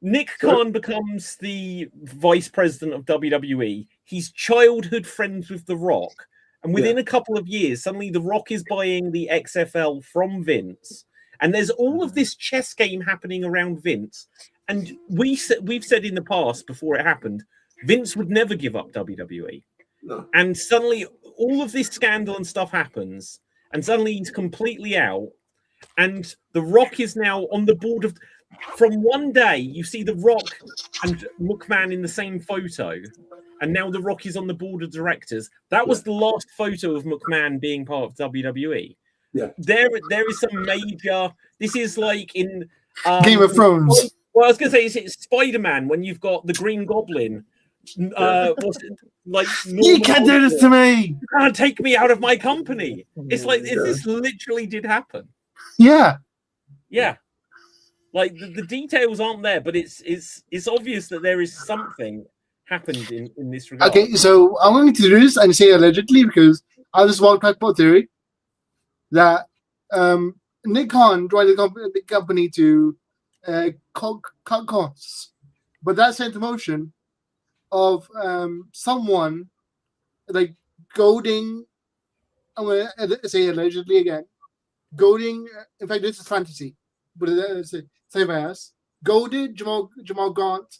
B: Nick Khan becomes the vice president of WWE. He's childhood friends with The Rock. And within a couple of years, suddenly The Rock is buying the XFL from Vince. And there's all of this chess game happening around Vince. And we've said in the past, before it happened, Vince would never give up WWE.
D: No.
B: And suddenly all of this scandal and stuff happens. And suddenly he's completely out. And The Rock is now on the board of... From one day, you see The Rock and McMahon in the same photo. And now The Rock is on the board of directors. That was the last photo of McMahon being part of WWE.
D: Yeah.
B: There is some major... This is like in...
F: Game of Thrones.
B: Well, I was going to say, it's Spider-Man when you've got the Green Goblin. What's it, like,
F: You can't do this to me!
B: You can't take me out of my company. It's like, this literally did happen.
F: Yeah.
B: Yeah. Like, the details aren't there, but it's obvious that there is something happened in this regard.
F: Okay, so I'm going to do this and say allegedly because I have this wild crackpot theory that Nick Khan joined the company to cut costs, but that sent a motion of someone like goading. I'm going to say allegedly again, goading. In fact, this is fantasy, but say by us, goaded Jamal Gant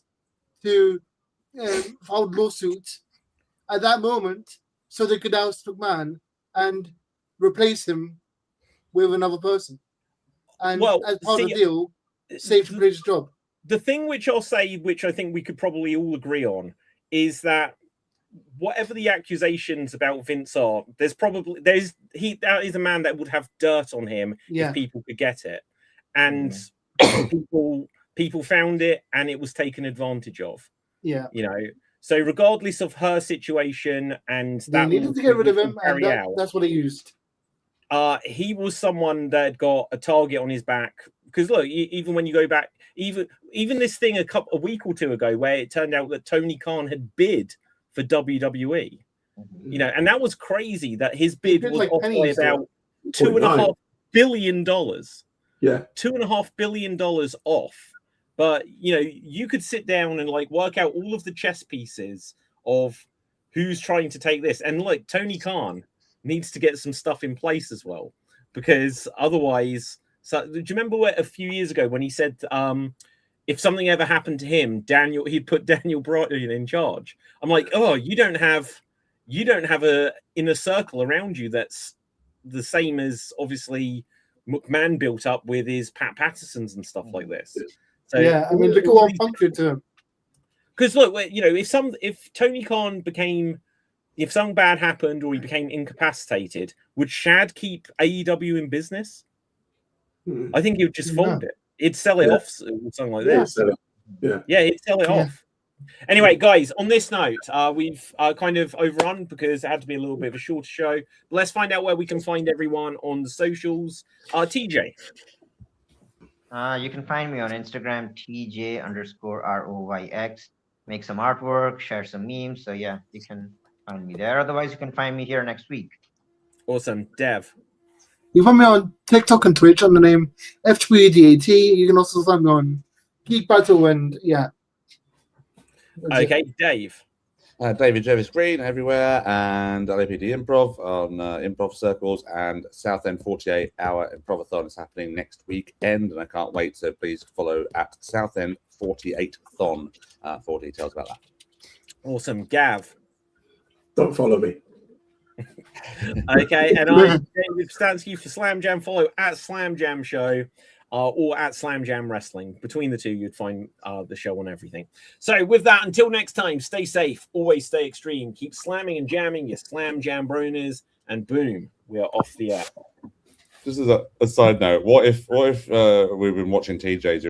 F: to file lawsuit at that moment so they could oust McMahon and replace him with another person. And as part of the deal, save Triple H's job.
B: The thing which I'll say, which I think we could probably all agree on, is that whatever the accusations about Vince are, that is a man that would have dirt on him if people could get it. And people found it and it was taken advantage of.
F: Yeah.
B: You know, so regardless of her situation and that
F: they needed to get rid of him, and that's what they used.
B: He was someone that got a target on his back. Because look, even when you go back, even this thing a week or two ago, where it turned out that Tony Khan had bid for WWE, you know, and that was crazy that his bid was off by about $2.5 billion.
D: Yeah,
B: $2.5 billion off. But you know, you could sit down and like work out all of the chess pieces of who's trying to take this, and like Tony Khan needs to get some stuff in place as well, because otherwise. So, do you remember a few years ago when he said if something ever happened to him, he'd put Daniel Bryan in charge? I'm like, oh, you don't have a inner circle around you that's the same as obviously McMahon built up with his Pat Pattersons and stuff like this. So
F: yeah, I mean, look at what punctured to him.
B: Because look, you know, if Tony Khan if something bad happened or he became incapacitated, would Shad keep AEW in business? I think he would just fold it. He'd sell it off or something like that. He'd sell it off. Anyway, guys, on this note, we've kind of overrun because it had to be a little bit of a shorter show. But let's find out where we can find everyone on the socials. TJ.
C: You can find me on Instagram, TJ_ROYX. Make some artwork, share some memes. So yeah, you can find me there. Otherwise, you can find me here next week.
B: Awesome. Dev.
F: You can find me on TikTok and Twitch on the name F2EDAT. You can also find me on Geek Battle and
B: Okay, Dave.
E: David Jervis Green everywhere, and LAPD Improv on Improv Circles, and Southend 48 Hour Improvathon is happening next weekend, and I can't wait. So please follow at Southend 48 Thon for details about that.
B: Awesome. Gav.
D: Don't follow me.
B: Okay, and I'm David Stansky for Slam Jam. Follow at Slam Jam Show or at Slam Jam Wrestling. Between the two, you'd find the show on everything. So with that, until next time, stay safe, always stay extreme, keep slamming and jamming your Slam Jam Broners, and boom, we are off the air.
E: Just as a side note, what if we've been watching TJ